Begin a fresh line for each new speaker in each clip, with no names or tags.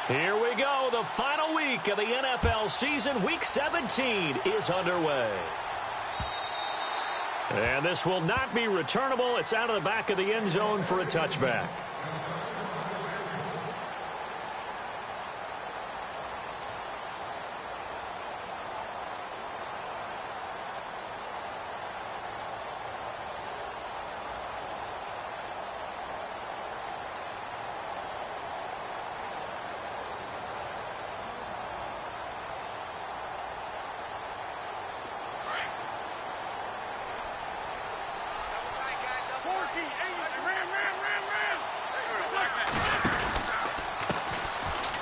Here we go. The final week of the NFL season. Week 17 is underway. And this will not be returnable. It's out of the back of the end zone for a touchback.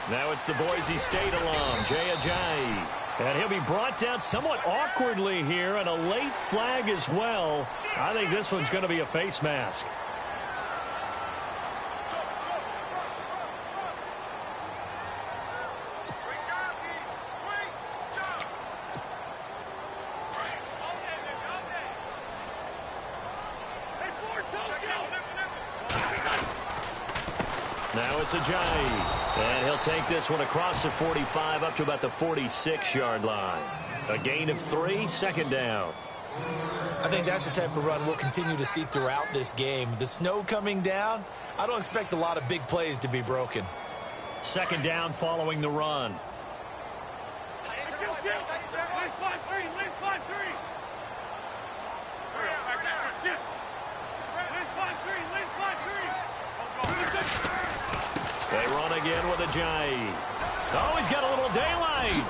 Now it's the Boise State alum, Jay Ajayi. And he'll be brought down somewhat awkwardly here, and a late flag as well. I think this one's going to be a face mask. Now it's Ajayi. And he'll take this one across the 45 up to about the 46-yard line. A gain of 3, second down.
I think that's the type of run we'll continue to see throughout this game. The snow coming down, I don't expect a lot of big plays to be broken.
Second down following the run. They run again with Ajayi. Oh, he's got a little daylight.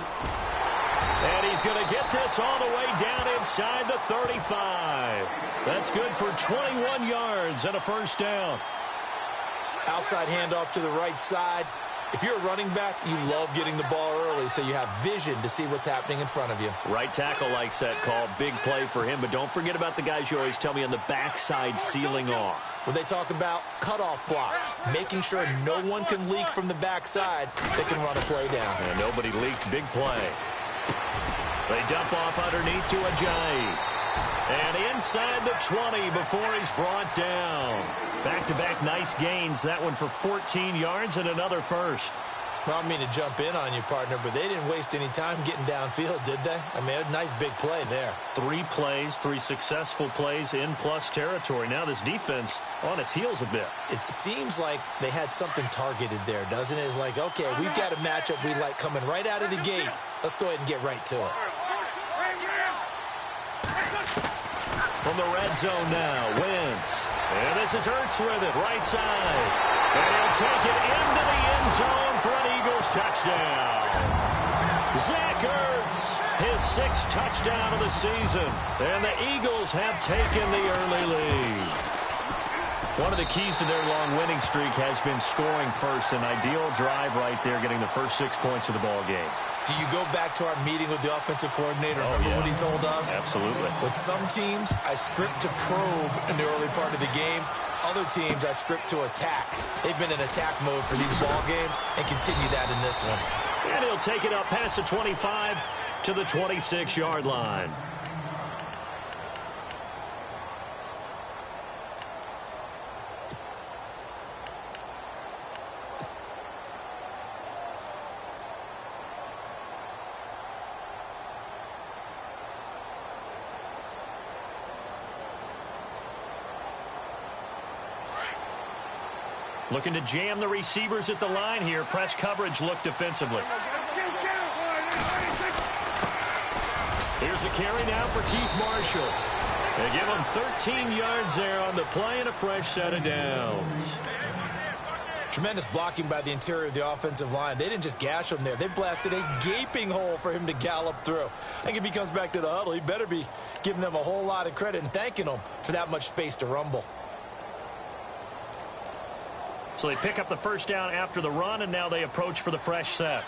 And he's going to get this all the way down inside the 35. That's good for 21 yards and a first down.
Outside handoff to the right side. If you're a running back, you love getting the ball early so you have vision to see what's happening in front of you.
Right tackle likes that call. Big play for him. But don't forget about the guys you always tell me on the backside sealing off.
When they talk about cutoff blocks, making sure no one can leak from the backside, they can run a play down.
And nobody leaked. Big play. They dump off underneath to Ajayi. And inside the 20 before he's brought down. Back-to-back nice gains. That one for 14 yards and another first.
Well, I don't mean to jump in on you, partner, but they didn't waste any time getting downfield, did they? I mean, a nice big play there.
3 plays, 3 successful plays in plus territory. Now this defense on its heels a bit.
It seems like they had something targeted there, doesn't it? It's like, okay, we've got a matchup we like coming right out of the gate. Let's go ahead and get right to it.
From the red zone now, Wentz. And this is Ertz with it, right side. And he'll take it into the end zone for an Eagles touchdown. Zach Ertz, his 6th touchdown of the season. And the Eagles have taken the early lead. One of the keys to their long winning streak has been scoring first. An ideal drive right there, getting the first 6 points of the ball game.
Do you go back to our meeting with the offensive coordinator? Remember what he told us?
Absolutely.
With some teams, I script to probe in the early part of the game. Other teams, I script to attack. They've been in attack mode for these ball games and continue that in this one.
And he'll take it up past the 25 to the 26-yard line. Looking to jam the receivers at the line here. Press coverage look defensively. Here's a carry now for Keith Marshall. They give him 13 yards there on the play and a fresh set of downs.
Tremendous blocking by the interior of the offensive line. They didn't just gash him there. They blasted a gaping hole for him to gallop through. I think if he comes back to the huddle, he better be giving them a whole lot of credit and thanking them for that much space to rumble.
So they pick up the first down after the run, and now they approach for the fresh set.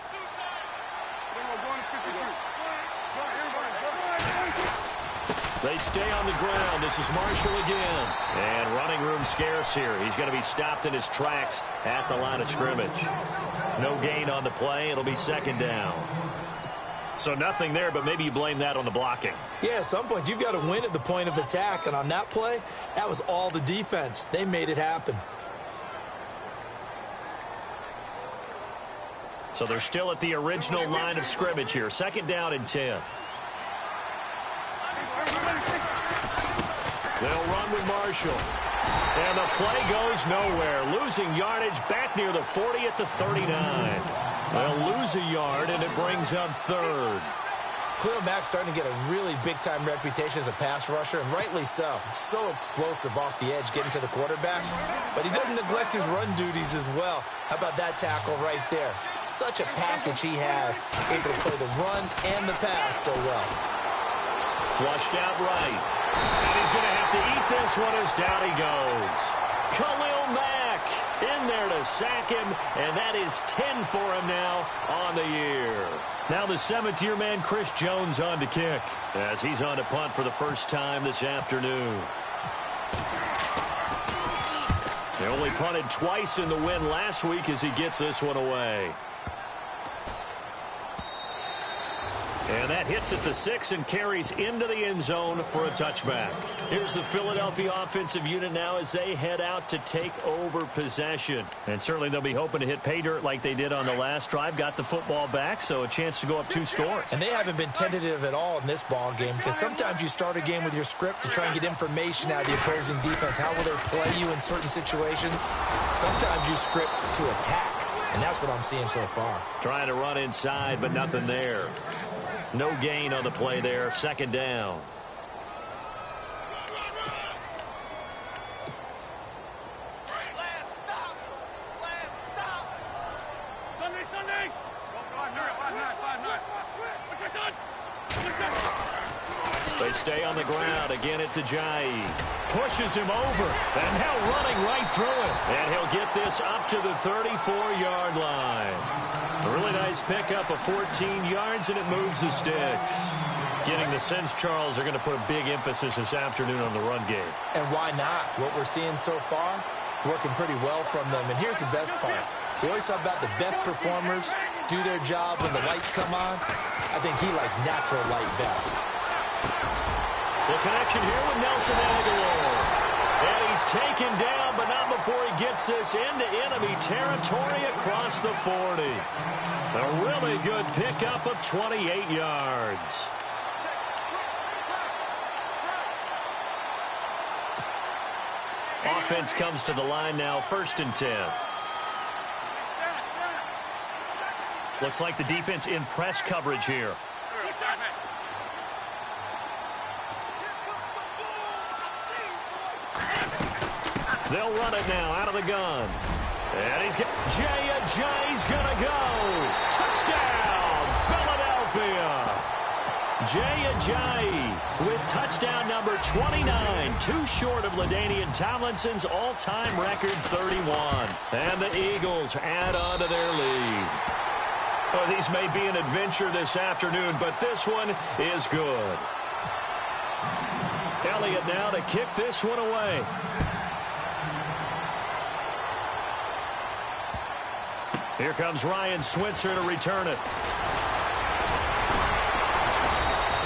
They stay on the ground. This is Marshall again. And running room scarce here. He's going to be stopped in his tracks at the line of scrimmage. No gain on the play. It'll be second down. So nothing there, but maybe you blame that on the blocking.
Yeah, at some point you've got to win at the point of attack. And on that play, that was all the defense. They made it happen.
So they're still at the original line of scrimmage here. 2nd down and 10. They'll run with Marshall. And the play goes nowhere. Losing yardage back near the 40 at the 39. They'll lose a yard, and it brings up 3rd.
Khalil Mack's starting to get a really big-time reputation as a pass rusher, and rightly so. So explosive off the edge getting to the quarterback. But he doesn't neglect his run duties as well. How about that tackle right there? Such a package he has, able to play the run and the pass so well.
Flushed out right. And he's going to have to eat this one as down he goes. Khalil Mack in there to sack him, and that is 10 for him now on the year. Now the 7th-year man, Chris Jones, on to kick, as he's on to punt for the first time this afternoon. They only punted twice in the win last week as he gets this one away. And that hits at the 6 and carries into the end zone for a touchback. Here's the Philadelphia offensive unit now as they head out to take over possession. And certainly they'll be hoping to hit pay dirt like they did on the last drive. Got the football back, so a chance to go up 2 scores.
And they haven't been tentative at all in this ball game, because sometimes you start a game with your script to try and get information out of the opposing defense. How will they play you in certain situations? Sometimes you script to attack, and that's what I'm seeing so far.
Trying to run inside, but nothing there. No gain on the play there. 2nd down. They stay on the ground. Again, it's Ajayi. Pushes him over. And now running right through it. And he'll get this up to the 34-yard line. A really nice pickup of 14 yards, and it moves the sticks. Getting the sense, Charles, they're going to put a big emphasis this afternoon on the run game.
And why not? What we're seeing so far, working pretty well from them. And here's the best part. We always talk about the best performers do their job when the lights come on. I think he likes natural light best.
The connection here with Nelson Aguilar. And he's taken down, but not before he gets this into enemy territory across the 40. A really good pickup of 28 yards. Offense comes to the line now, 1st and 10. Looks like the defense in press coverage here. They'll run it now out of the gun. And he's got Ajayi's going to go. Touchdown, Philadelphia. Ajayi with touchdown number 29, 2 short of LaDainian Tomlinson's all-time record 31. And the Eagles add on to their lead. Well, these may be an adventure this afternoon, but this one is good. Elliott now to kick this one away. Here comes Ryan Switzer to return it.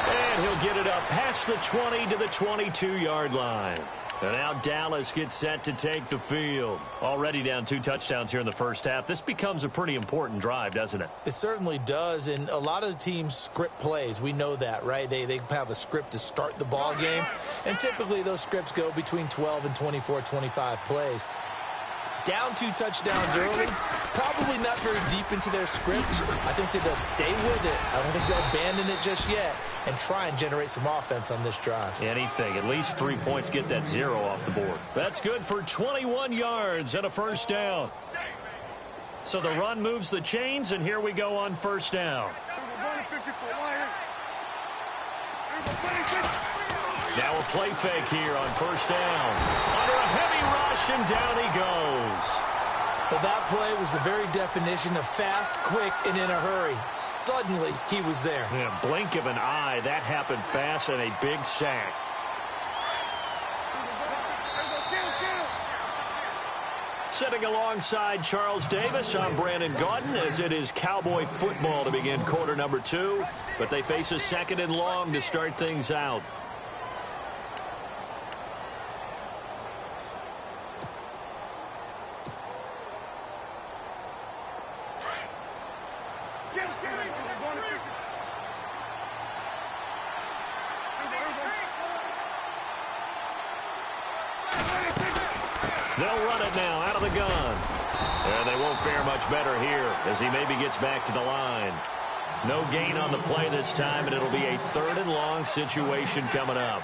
And he'll get it up past the 20 to the 22-yard line. And now Dallas gets set to take the field. Already down 2 touchdowns here in the first half. This becomes a pretty important drive, doesn't it?
It certainly does, and a lot of the teams script plays. We know that, right? They have a script to start the ball game, and typically those scripts go between 12 and 24, 25 plays. Down 2 touchdowns early, probably not very deep into their script. I think that they'll stay with it. I don't think they'll abandon it just yet and try and generate some offense on this drive.
Anything. At least 3 points, get that 0 off the board. That's good for 21 yards and a first down. So the run moves the chains, and here we go on first down. Now a play fake here on first down. Under a heavy rush, and down he goes.
Well, that play was the very definition of fast, quick, and in a hurry. Suddenly, he was there.
Yeah, blink of an eye, that happened fast, and a big sack. Sitting alongside Charles Davis, I'm Brandon Gaudin, as it is Cowboy football to begin quarter number 2. But they face a 2nd and long to start things out. They'll run it now out of the gun. And they won't fare much better here as he maybe gets back to the line. No gain on the play this time, and it'll be a 3rd and long situation coming up.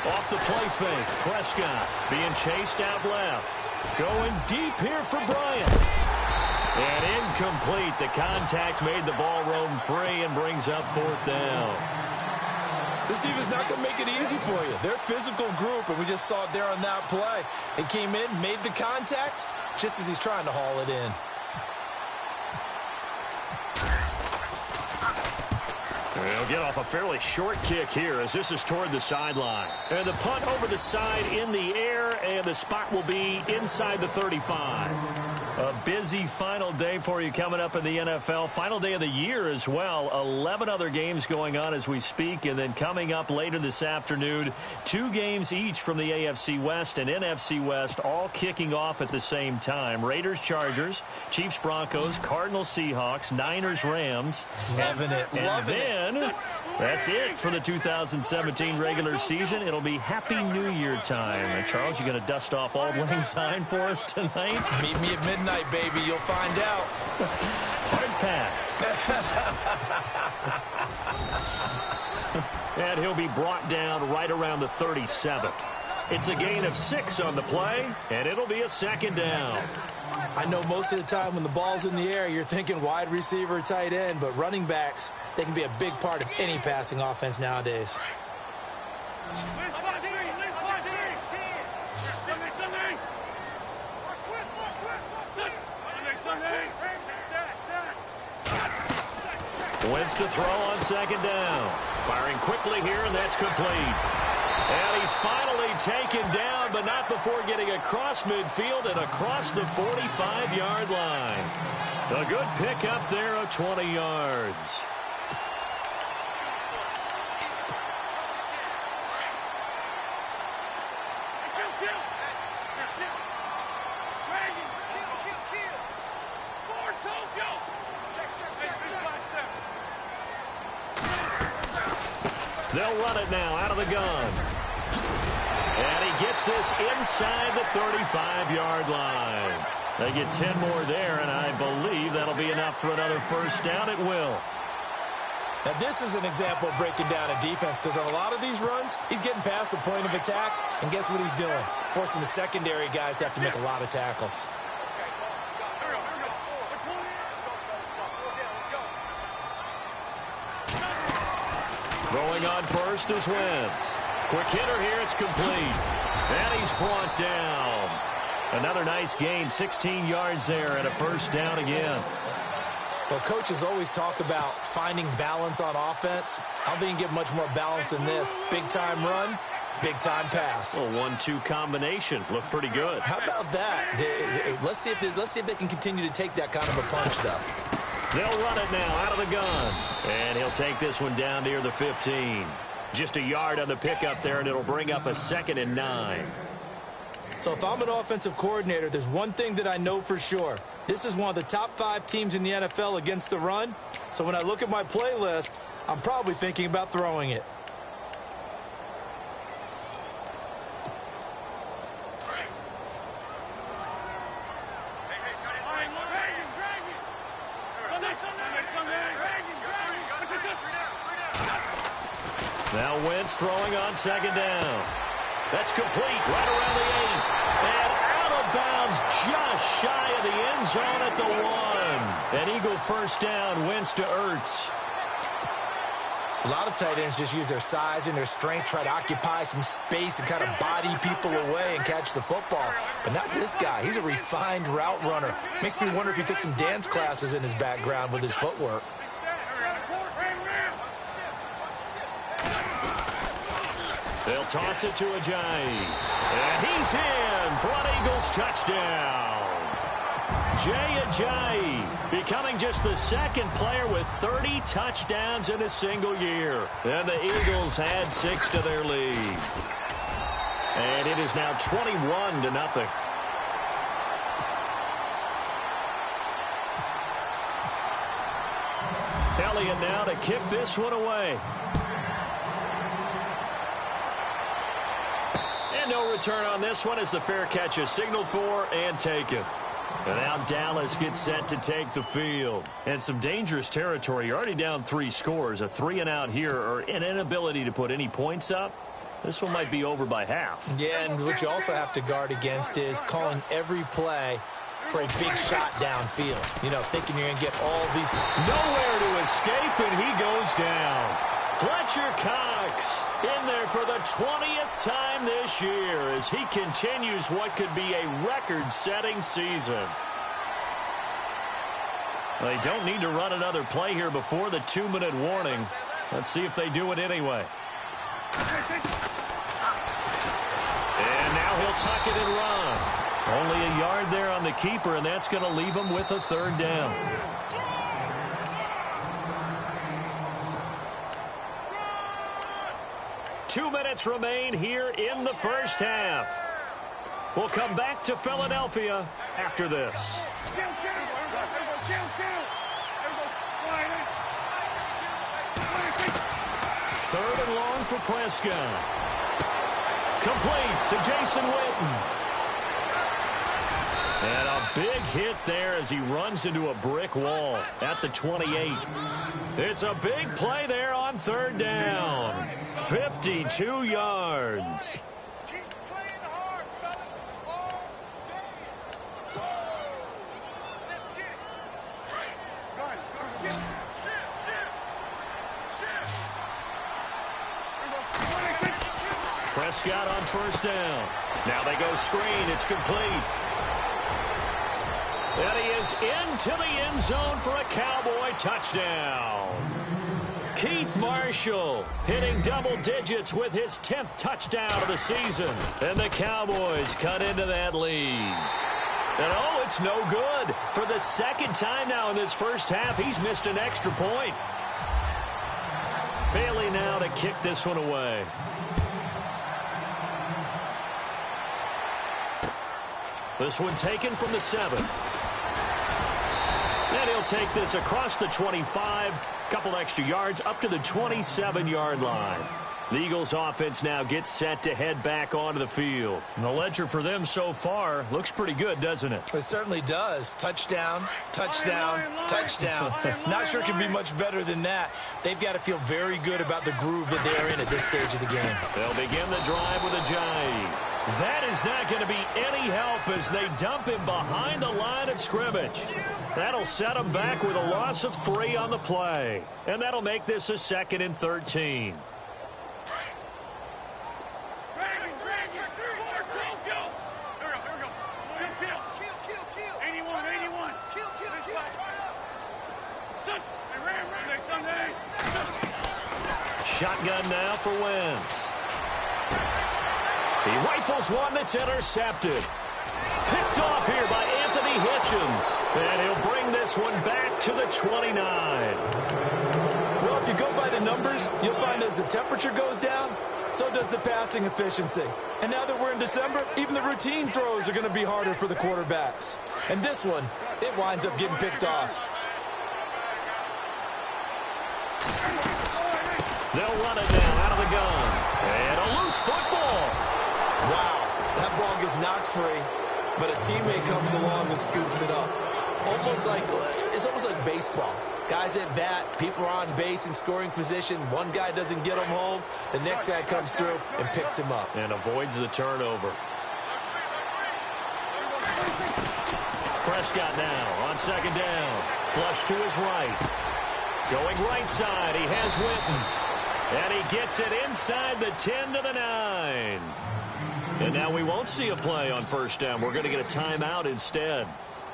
Off the play fake, Prescott being chased out left. Going deep here for Bryant. And incomplete. The contact made the ball roam free and brings up 4th down.
This defense is not going to make it easy for you. They're a physical group, and we just saw it there on that play. They came in, made the contact, just as he's trying to haul it in.
They'll get off a fairly short kick here as this is toward the sideline. And the punt over the side in the air, and the spot will be inside the 35. A busy final day for you coming up in the NFL. Final day of the year as well. 11 other games going on as we speak. And then coming up later this afternoon, 2 games each from the AFC West and NFC West, all kicking off at the same time. Raiders, Chargers, Chiefs, Broncos, Cardinals, Seahawks, Niners, Rams.
Loving it. Loving it.
That's it for the 2017 regular season. It'll be Happy New Year time. And Charles, you going to dust off Auld Lang Syne for us tonight?
Meet me at midnight, baby. You'll find out.
Hard pass. And he'll be brought down right around the 37. It's a gain of 6 on the play, and it'll be a 2nd down.
I know most of the time when the ball's in the air, you're thinking wide receiver, tight end, but running backs, they can be a big part of any passing offense nowadays.
Wentz to throw on 2nd down. Firing quickly here, and that's complete. And he's finally taken down, but not before getting across midfield and across the 45-yard line. A good pickup there of 20 yards. They'll run it now out of the gun. And he gets this inside the 35-yard line. They get 10 more there, and I believe that'll be enough for another 1st down. It will.
Now, this is an example of breaking down a defense, because on a lot of these runs, he's getting past the point of attack, and guess what he's doing? Forcing the secondary guys to have to make a lot of tackles.
Throwing on first is Wentz. Quick hitter here, it's complete. And he's brought down. Another nice gain, 16 yards there, and a 1st down again.
Well, coaches always talk about finding balance on offense. I don't think you can get much more balance than this. Big-time run, big-time pass.
A 1-2 combination. Looked pretty good.
How about that? Let's see if they can continue to take that kind of a punch, though.
They'll run it now out of the gun. And he'll take this one down near the 15. Just a yard on the pickup there, and it'll bring up a 2nd and 9.
So if I'm an offensive coordinator, there's one thing that I know for sure. This is one of the top 5 teams in the NFL against the run. So when I look at my playlist, I'm probably thinking about throwing it.
Now Wentz throwing on 2nd down. That's complete right around the 8. And out of bounds just shy of the end zone at the 1. An Eagle 1st down, Wentz to Ertz.
A lot of tight ends just use their size and their strength, try to occupy some space and kind of body people away and catch the football. But not this guy. He's a refined route runner. Makes me wonder if he took some dance classes in his background with his footwork.
They'll toss it to Ajayi. And he's in for an Eagles touchdown. Jay Ajayi becoming just the second player with 30 touchdowns in a single year. And the Eagles add 6 to their lead. And it is now 21-0. Elliott now to kick this one away. And no return on this one as the fair catch is signaled for and taken. And now Dallas gets set to take the field. And some dangerous territory. You're already down 3 scores. A 3-and-out here or an inability to put any points up. This one might be over by half.
Yeah, and what you also have to guard against is calling every play for a big shot downfield. You know, thinking you're going to get all these.
Nowhere to escape, and he goes down. Fletcher Cox in there for the 20th time this year as he continues what could be a record-setting season. They don't need to run another play here before the 2-minute warning. Let's see if they do it anyway. And now he'll tuck it and run. Only a yard there on the keeper, and that's going to leave him with a 3rd down. Two minutes remain here in the first half. We'll come back to Philadelphia after this. 3rd and long for Prescott. Complete to Jason Witten. And a big hit there as he runs into a brick wall at the 28. It's a big play there on 3rd down. 52 yards. Prescott on 1st down. Now they go screen. It's complete. And he is into the end zone for a Cowboy touchdown. Keith Marshall hitting double digits with his 10th touchdown of the season. And the Cowboys cut into that lead. And oh, it's no good. For the 2nd time now in this first half, he's missed an extra point. Bailey now to kick this one away. This one taken from the 7. And he'll take this across the 25. Couple extra yards up to the 27-yard line. The Eagles offense now gets set to head back onto the field. And the ledger for them so far looks pretty good, doesn't it?
It certainly does. Touchdown, touchdown, touchdown. Not sure it can be much better than that. They've got to feel very good about the groove that they're in at this stage of the game.
They'll begin the drive with Ajayi. That is not going to be any help as they dump him behind the line of scrimmage. That'll set him back with a loss of 3 on the play. And that'll make this a 2nd and 13. Shotgun now for Wentz. He rifles one that's intercepted. Picked off here by Anthony Hitchens. And he'll bring this one back to the 29.
Well, if you go by the numbers, you'll find as the temperature goes down, so does the passing efficiency. And now that we're in December, even the routine throws are going to be harder for the quarterbacks. And this one, it winds up getting picked off.
They'll run it down out of the gun. And a loose football.
Wow, that ball gets knocked free, but a teammate comes along and scoops it up. It's almost like baseball. Guys at bat, people are on base in scoring position. One guy doesn't get him home. The next guy comes through and picks him up.
And avoids the turnover. Prescott now on 2nd down. Flush to his right. Going right side, he has Witten. And he gets it inside the 10 to the 9. And now we won't see a play on 1st down. We're going to get a timeout instead,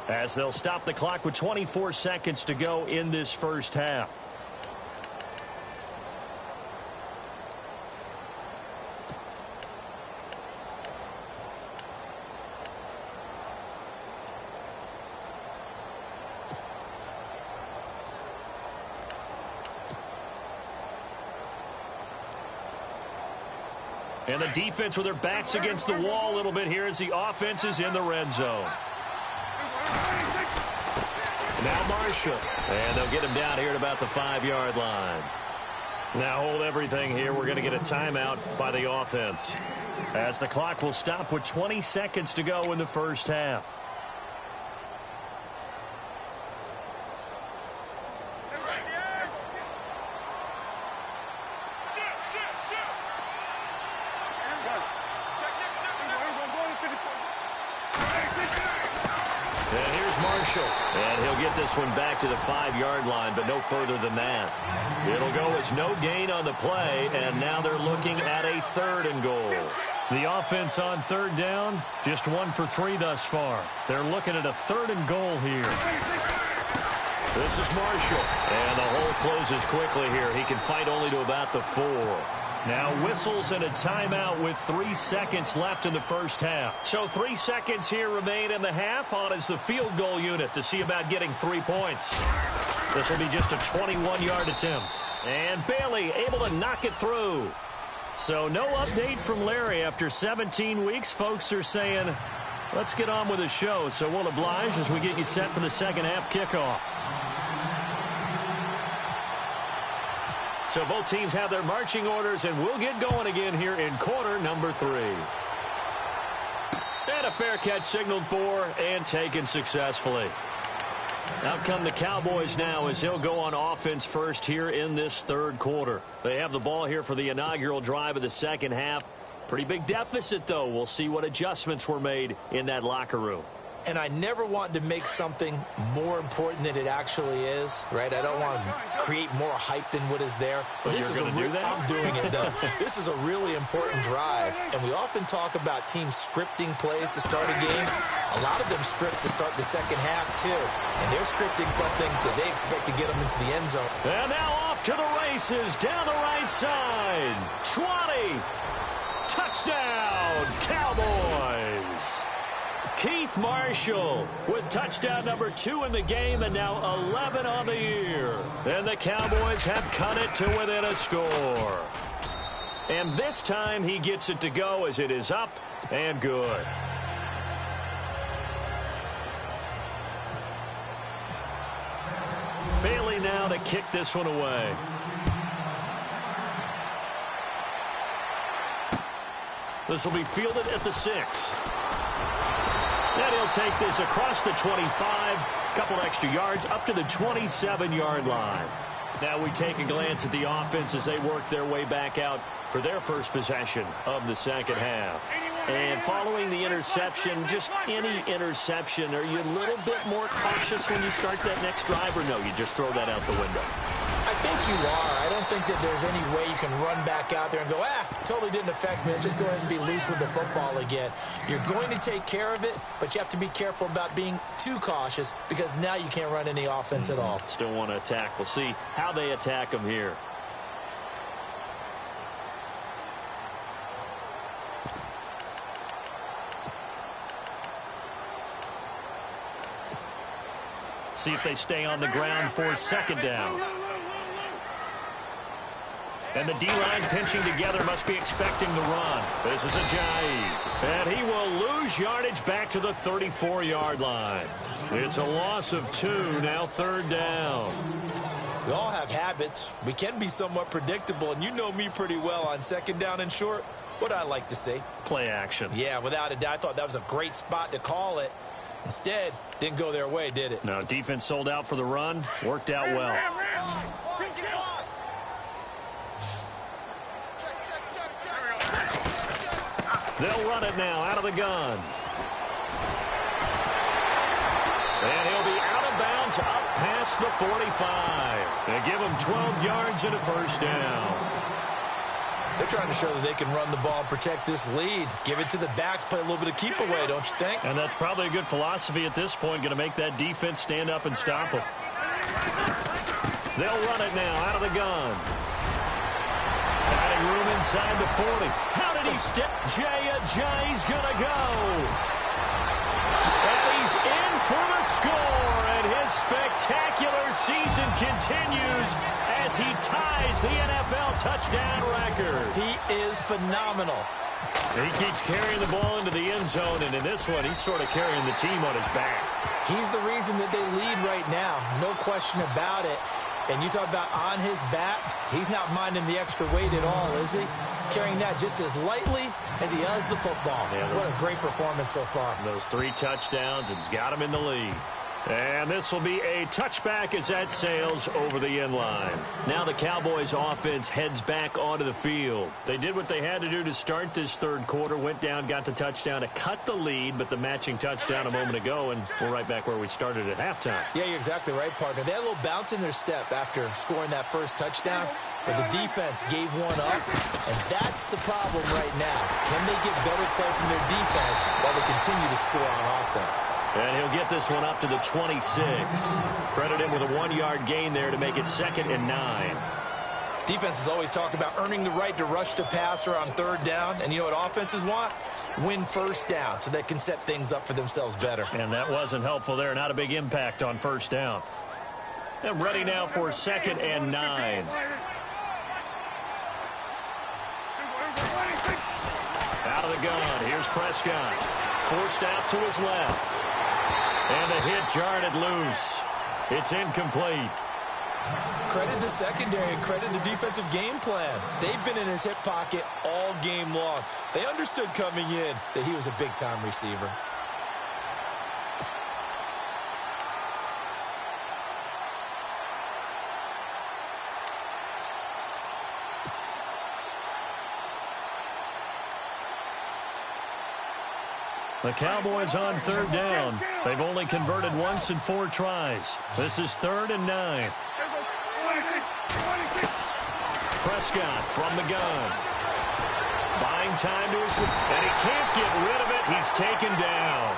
as they'll stop the clock with 24 seconds to go in this first half. And the defense with their backs against the wall a little bit here as the offense is in the red zone. Now Marshall. And they'll get him down here at about the 5-yard line. Now hold everything here. We're going to get a timeout by the offense, as the clock will stop with 20 seconds to go in the first half. And here's Marshall. And he'll get this one back to the 5-yard line, but no further than that. It'll go as no gain on the play, and now they're looking at a 3rd and goal. The offense on 3rd down, just 1 for 3 thus far. They're looking at a 3rd and goal here. This is Marshall. And the hole closes quickly here. He can fight only to about the 4. Now whistles and a timeout with 3 seconds left in the first half. So 3 seconds here remain in the half. On is the field goal unit to see about getting 3 points. This will be just a 21-yard attempt. And Bailey able to knock it through. So no update from Larry after 17 weeks. Folks are saying, let's get on with the show. So we'll oblige as we get you set for the second half kickoff. So both teams have their marching orders, and we'll get going again here in quarter number 3. And a fair catch signaled for and taken successfully. Out come the Cowboys now as he'll go on offense first here in this 3rd quarter. They have the ball here for the inaugural drive of the second half. Pretty big deficit, though. We'll see what adjustments were made in that locker room.
And I never want to make something more important than it actually is, right? I don't want to create more hype than what is there.
But this is do that?
I'm doing it, though. This is a really important drive, and we often talk about teams scripting plays to start a game. A lot of them script to start the second half, too. And they're scripting something that they expect to get them into the end zone.
And now off to the races down the right side. 20. Touchdown, Cowboys. Keith Marshall with touchdown number 2 in the game, and now 11 on the year. And the Cowboys have cut it to within a score. And this time he gets it to go as it is up and good. Bailey now to kick this one away. This will be fielded at the 6. And he'll take this across the 25, couple extra yards, up to the 27-yard line. Now we take a glance at the offense as they work their way back out for their first possession of the second half. And following the interception, just any interception, are you a little bit more cautious when you start that next drive, or no, you just throw that out the window?
I think you are. I don't think that there's any way you can run back out there and go, totally didn't affect me. Let's just go ahead and be loose with the football again. You're going to take care of it, but you have to be careful about being too cautious because now you can't run any offense at all.
Still want to attack. We'll see how they attack them here. See if they stay on the ground for second down. And the D-line pinching together, must be expecting the run. This is Ajayi. And he will lose yardage back to the 34-yard line. It's a loss of 2, now 3rd down.
We all have habits. We can be somewhat predictable, and you know me pretty well on second down and short. What I like to say?
Play action.
Yeah, without a doubt. I thought that was a great spot to call it. Instead, didn't go their way, did it?
No, defense sold out for the run. Worked out well. They'll run it now out of the gun. And he'll be out of bounds up past the 45. They give him 12 yards and a first down.
They're trying to show that they can run the ball and protect this lead. Give it to the backs, play a little bit of keep away, don't you think?
And that's probably a good philosophy at this point, going to make that defense stand up and stop them. They'll run it now out of the gun. Finding room inside the 40. How did he step? Ajayi's going to go. And he's in for the score. And his spectacular season continues as he ties the NFL touchdown record.
He is phenomenal.
He keeps carrying the ball into the end zone, and in this one, he's sort of carrying the team on his back.
He's the reason that they lead right now. No question about it. And you talk about on his back, he's not minding the extra weight at all, is he? Carrying that just as lightly as he does the football. Yeah, what a great performance so far.
Those 3 touchdowns, and he's got him in the lead. And this will be a touchback as that sails over the end line. Now the Cowboys offense heads back onto the field. They did what they had to do to start this third quarter, went down, got the touchdown to cut the lead, but the matching touchdown a moment ago, and we're right back where we started at halftime.
Yeah, you're exactly right, partner. They had a little bounce in their step after scoring that first touchdown, but the defense gave one up, and that's the problem right now. Can they get better play from their defense while they continue to score on offense?
And he'll get this one up to the 26. Credit him with a 1-yard gain there to make it 2nd and 9.
Defenses always talk about earning the right to rush the passer on 3rd down, and you know what offenses want? Win 1st down so they can set things up for themselves better.
And that wasn't helpful there. Not a big impact on 1st down. And ready now for 2nd and 9. Out of the gun. Here's Prescott. Forced out to his left. And the hit jarred it loose. It's incomplete.
Credit the secondary and credit the defensive game plan. They've been in his hip pocket all game long. They understood coming in that he was a big-time receiver.
The Cowboys on 3rd down. They've only converted once in 4 tries. This is 3rd and 9. Prescott from the gun. Buying time to his left, and he can't get rid of it. He's taken down.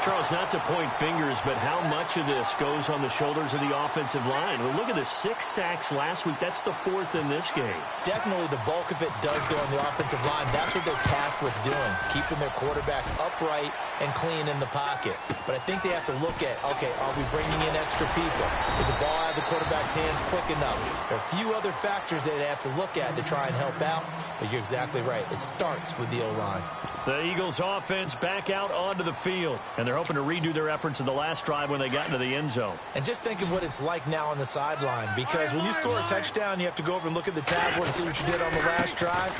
Charles, not to point fingers, but how much of this goes on the shoulders of the offensive line? Well, look at the 6 sacks last week. That's the 4th in this game.
Definitely the bulk of it does go on the offensive line. That's what they're tasked with doing, keeping their quarterback upright and clean in the pocket. But I think they have to look at, okay, are we bringing in extra people? Is the ball out of the quarterback's hands quick enough? There are a few other factors they have to look at to try and help out, but you're exactly right. It starts with the O-line.
The Eagles offense back out onto the field, and they're hoping to redo their efforts in the last drive when they got into the end zone.
And just think of what it's like now on the sideline, because when you score a touchdown, you have to go over and look at the tablet and see what you did on the last drive.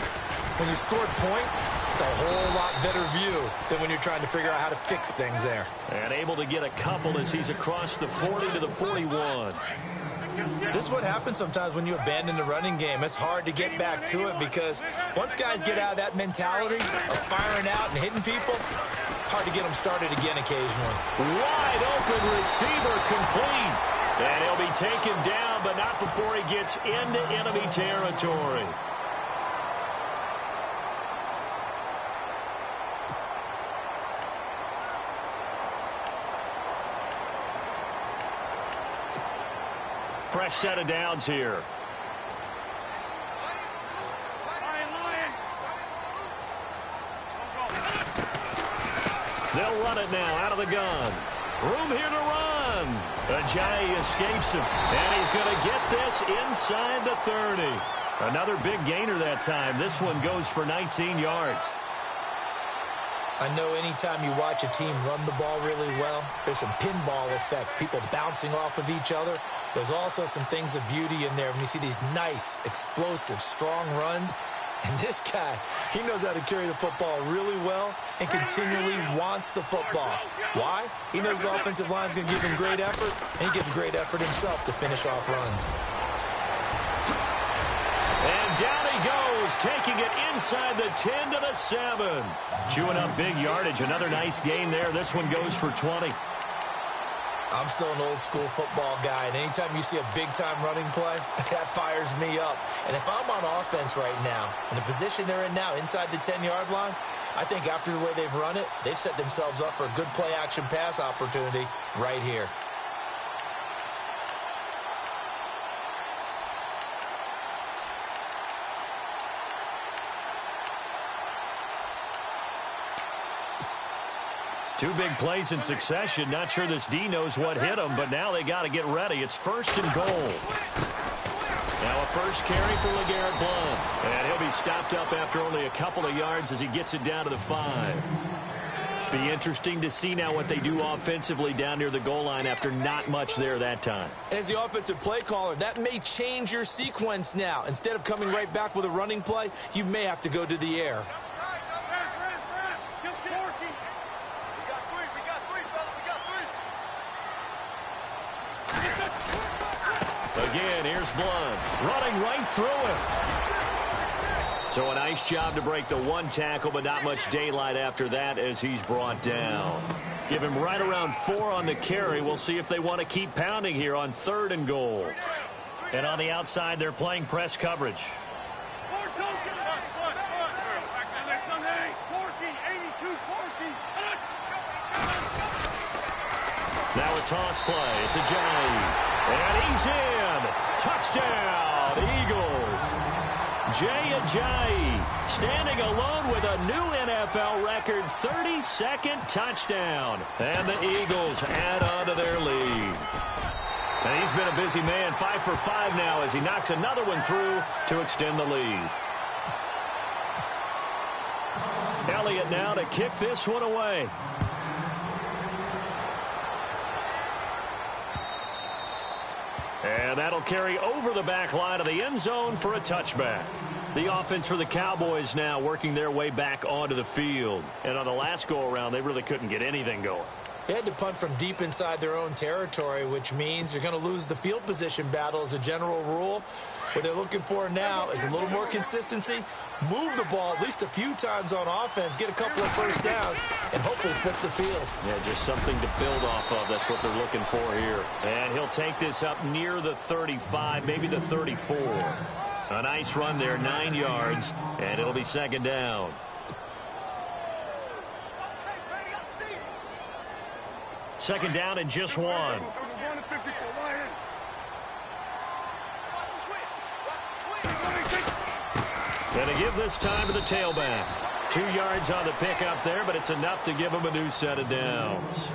When you scored points, it's a whole lot better view than when you're trying to figure out how to fix things there.
And able to get a couple as he's across the 40 to the 41.
This is what happens sometimes when you abandon the running game. It's hard to get back to it because once guys get out of that mentality of firing out and hitting people, hard to get them started again occasionally.
Wide open receiver complete. And he'll be taken down, but not before he gets into enemy territory. Fresh set of downs here. They'll run it now out of the gun. Room here to run. Ajayi escapes him, and he's going to get this inside the 30. Another big gainer that time. This one goes for 19 yards.
I know anytime you watch a team run the ball really well, there's some pinball effect, people bouncing off of each other. There's also some things of beauty in there when you see these nice, explosive, strong runs. And this guy, he knows how to carry the football really well and continually wants the football. Why? He knows the offensive line's going to give him great effort, and he gives great effort himself to finish off runs.
And down he goes, taking it inside the 10 to the 7. Chewing up big yardage. Another nice gain there. This one goes for 20.
I'm still an old-school football guy, and anytime you see a big-time running play, that fires me up. And if I'm on offense right now, in the position they're in now, inside the 10-yard line, I think after the way they've run it, they've set themselves up for a good play-action pass opportunity right here.
Two big plays in succession. Not sure this D knows what hit him, but now they got to get ready. It's 1st and goal. Now a first carry for LeGarrette Blount. And he'll be stopped up after only a couple of yards as he gets it down to the 5. Be interesting to see now what they do offensively down near the goal line after not much there that time.
As the offensive play caller, that may change your sequence now. Instead of coming right back with a running play, you may have to go to the air.
Again, here's Blount running right through him. So a nice job to break the one tackle, but not much daylight after that as he's brought down. Give him right around 4 on the carry. We'll see if they want to keep pounding here on 3rd and goal. And on the outside, they're playing press coverage. Now a toss play. It's Ajayi. And he's in. Touchdown, Eagles. Jay Ajayi standing alone with a new NFL record 32nd touchdown. And the Eagles add on to their lead. And he's been a busy man, 5 for 5 now as he knocks another one through to extend the lead. Elliott now to kick this one away. And that'll carry over the back line of the end zone for a touchback. The offense for the Cowboys now working their way back onto the field. And on the last go-around, they really couldn't get anything going.
They had to punt from deep inside their own territory, which means you're going to lose the field position battle as a general rule. What they're looking for now is a little more consistency, move the ball at least a few times on offense, get a couple of first downs, and hopefully flip the field.
Yeah, just something to build off of. That's what they're looking for here. And he'll take this up near the 35, maybe the 34. A nice run there, 9 yards, and it'll be 2nd down. Second down and just 1. And to give this time to the tailback. 2 yards on the pickup there, but it's enough to give him a new set of downs.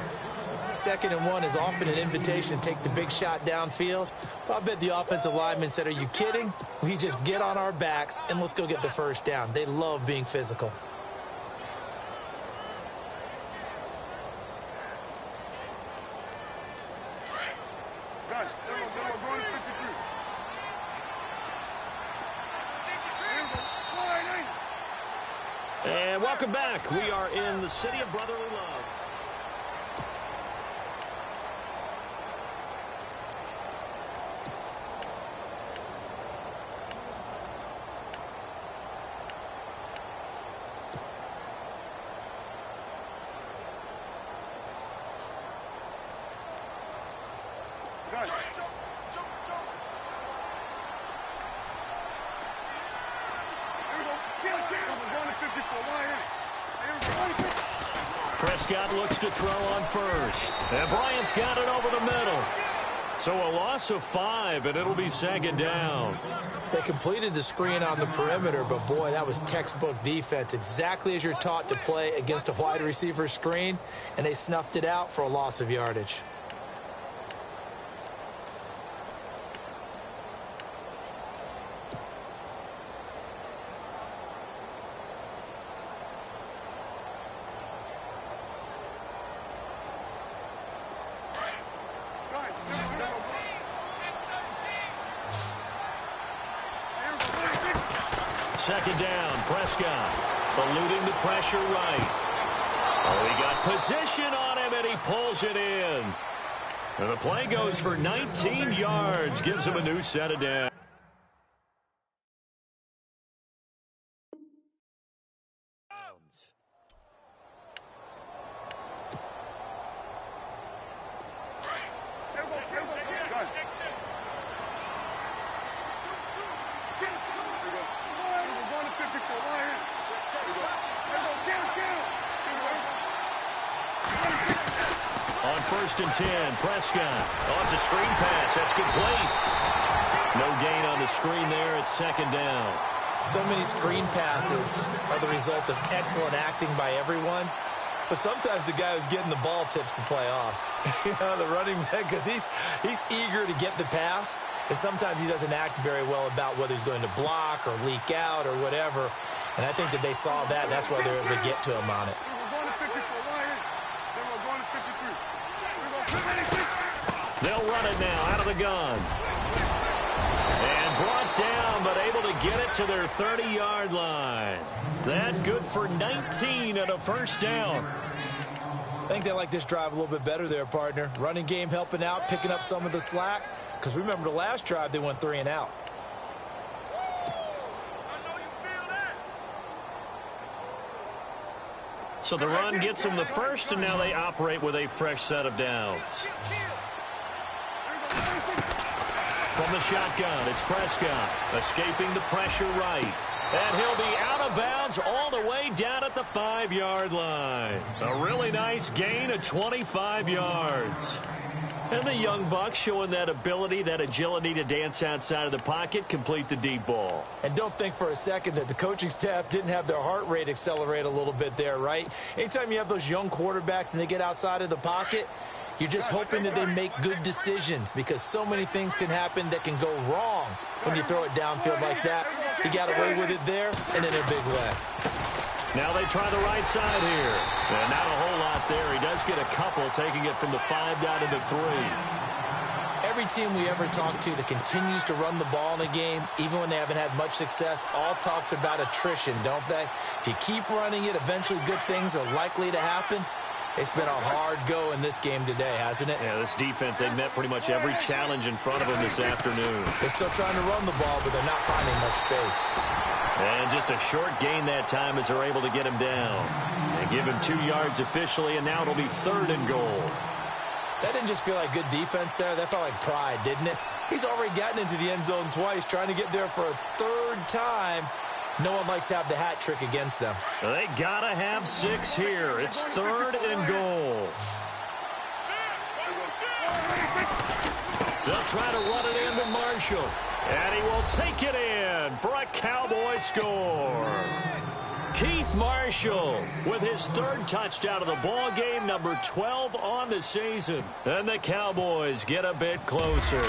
2nd and 1 is often an invitation to take the big shot downfield. I bet the offensive lineman said, "Are you kidding? We just get on our backs and let's go get the first down." They love being physical.
And welcome back. We are in the city of brotherly love. Prescott looks to throw on first. And Bryant's got it over the middle. So a loss of 5, and it'll be 2nd down.
They completed the screen on the perimeter, but boy, that was textbook defense. Exactly as you're taught to play against a wide receiver screen, and they snuffed it out for a loss of yardage.
Second down, Prescott eluding the pressure right. Oh, he got position on him, and he pulls it in. And the play goes for 19 yards, gives him a new set of downs. On 1st and 10, Prescott. Oh, it's a screen pass. That's complete. No gain on the screen there. It's 2nd down.
So many screen passes are the result of excellent acting by everyone. But sometimes the guy who's getting the ball tips the play off. The running back, because he's eager to get the pass, and sometimes he doesn't act very well about whether he's going to block or leak out or whatever. And I think that they saw that, and that's why they're able to get to him on it.
They'll run it now out of the gun. And brought down, but able to get it to their 30-yard line. That good for 19 and a first down.
I think they like this drive a little bit better there, partner. Running game helping out, picking up some of the slack. Because remember the last drive, they went 3 and out.
So the run gets them the first, and now they operate with a fresh set of downs. From the shotgun, it's Prescott, escaping the pressure right. And he'll be out of bounds all the way down at the 5-yard line. A really nice gain of 25 yards. And the young buck showing that ability, that agility to dance outside of the pocket, complete the deep ball.
And don't think for a second that the coaching staff didn't have their heart rate accelerate a little bit there, right? Anytime you have those young quarterbacks and they get outside of the pocket, you're just hoping that they make good decisions, because so many things can happen that can go wrong when you throw it downfield like that. He got away with it there, and in a big way.
Now they try the right side here. And not a whole lot there. He does get a couple, taking it from the 5 down to the 3.
Every team we ever talk to that continues to run the ball in a game, even when they haven't had much success, all talks about attrition, don't they? If you keep running it, eventually good things are likely to happen. It's been a hard go in this game today, hasn't it?
Yeah, this defense, they met pretty much every challenge in front of them this afternoon.
They're still trying to run the ball, but they're not finding much space.
And just a short gain that time as they're able to get him down. They give him 2 yards officially, and now it'll be 3rd and goal.
That didn't just feel like good defense there. That felt like pride, didn't it? He's already gotten into the end zone twice, trying to get there for a 3rd time. No one likes to have the hat trick against them.
They got to have 6 here. It's 3rd and goal. They'll try to run it into Marshall. And he will take it in for a Cowboy score. Keith Marshall with his 3rd touchdown of the ball game, number 12 on the season. And the Cowboys get a bit closer.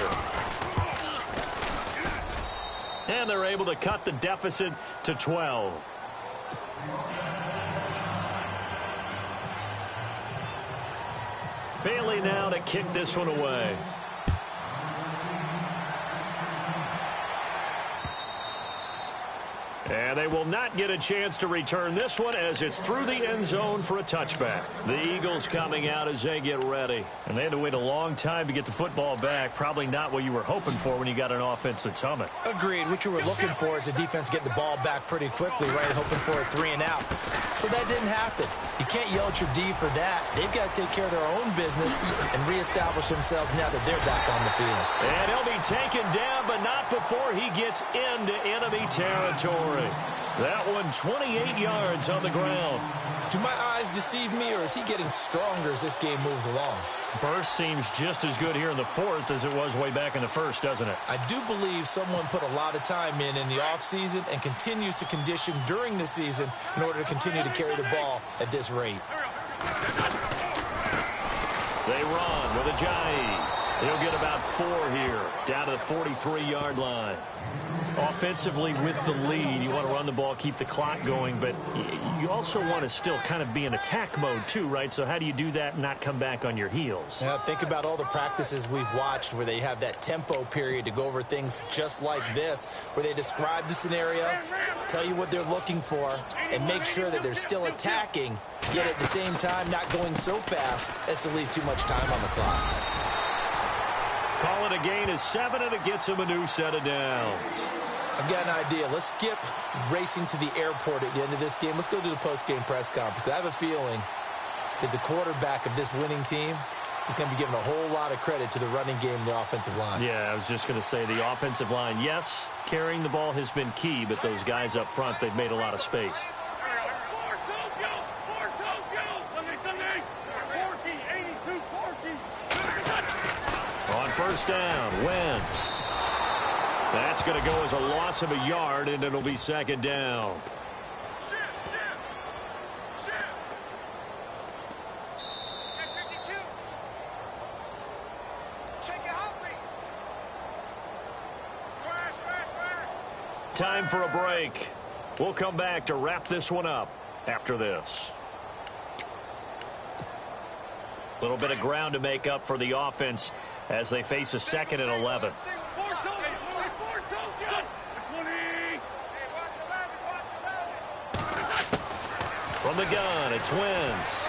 And they're able to cut the deficit to 12. Bailey now to kick this one away. And they will not get a chance to return this one as it's through the end zone for a touchback. The Eagles coming out as they get ready. And they had to wait a long time to get the football back. Probably not what you were hoping for when you got an offense that's humming.
Agreed. What you were looking for is the defense getting the ball back pretty quickly, right? Hoping for a 3 and out. So that didn't happen. You can't yell at your D for that. They've got to take care of their own business and reestablish themselves now that they're back on the field.
And he'll be taken down, but not before he gets into enemy territory. That one 28 yards on the ground.
Do my eyes deceive me, or is he getting stronger as this game moves along?
Burst seems just as good here in the 4th as it was way back in the 1st, doesn't it?
I do believe someone put a lot of time in the offseason and continues to condition during the season in order to continue to carry the ball at this rate.
They run with Ajayi. He'll get about 4 here, down to the 43-yard line. Offensively with the lead, you want to run the ball, keep the clock going, but you also want to still kind of be in attack mode too, right? So how do you do that and not come back on your heels?
Now, think about all the practices we've watched where they have that tempo period to go over things just like this, where they describe the scenario, tell you what they're looking for, and make sure that they're still attacking, yet at the same time not going so fast as to leave too much time on the clock.
Call it a gain of 7, and it gets him a new set of downs.
I've got an idea. Let's skip racing to the airport at the end of this game. Let's go to the post-game press conference. I have a feeling that the quarterback of this winning team is going to be given a whole lot of credit to the running game and the offensive line.
Yeah, I was just going to say the offensive line, yes, carrying the ball has been key, but those guys up front, they've made a lot of space. On first down, Wentz. That's going to go as a loss of a yard, and it'll be 2nd down. time for a break. We'll come back to wrap this one up after this. A little bit of ground to make up for the offense as they face a 2nd and 11. From the gun, it's Wentz.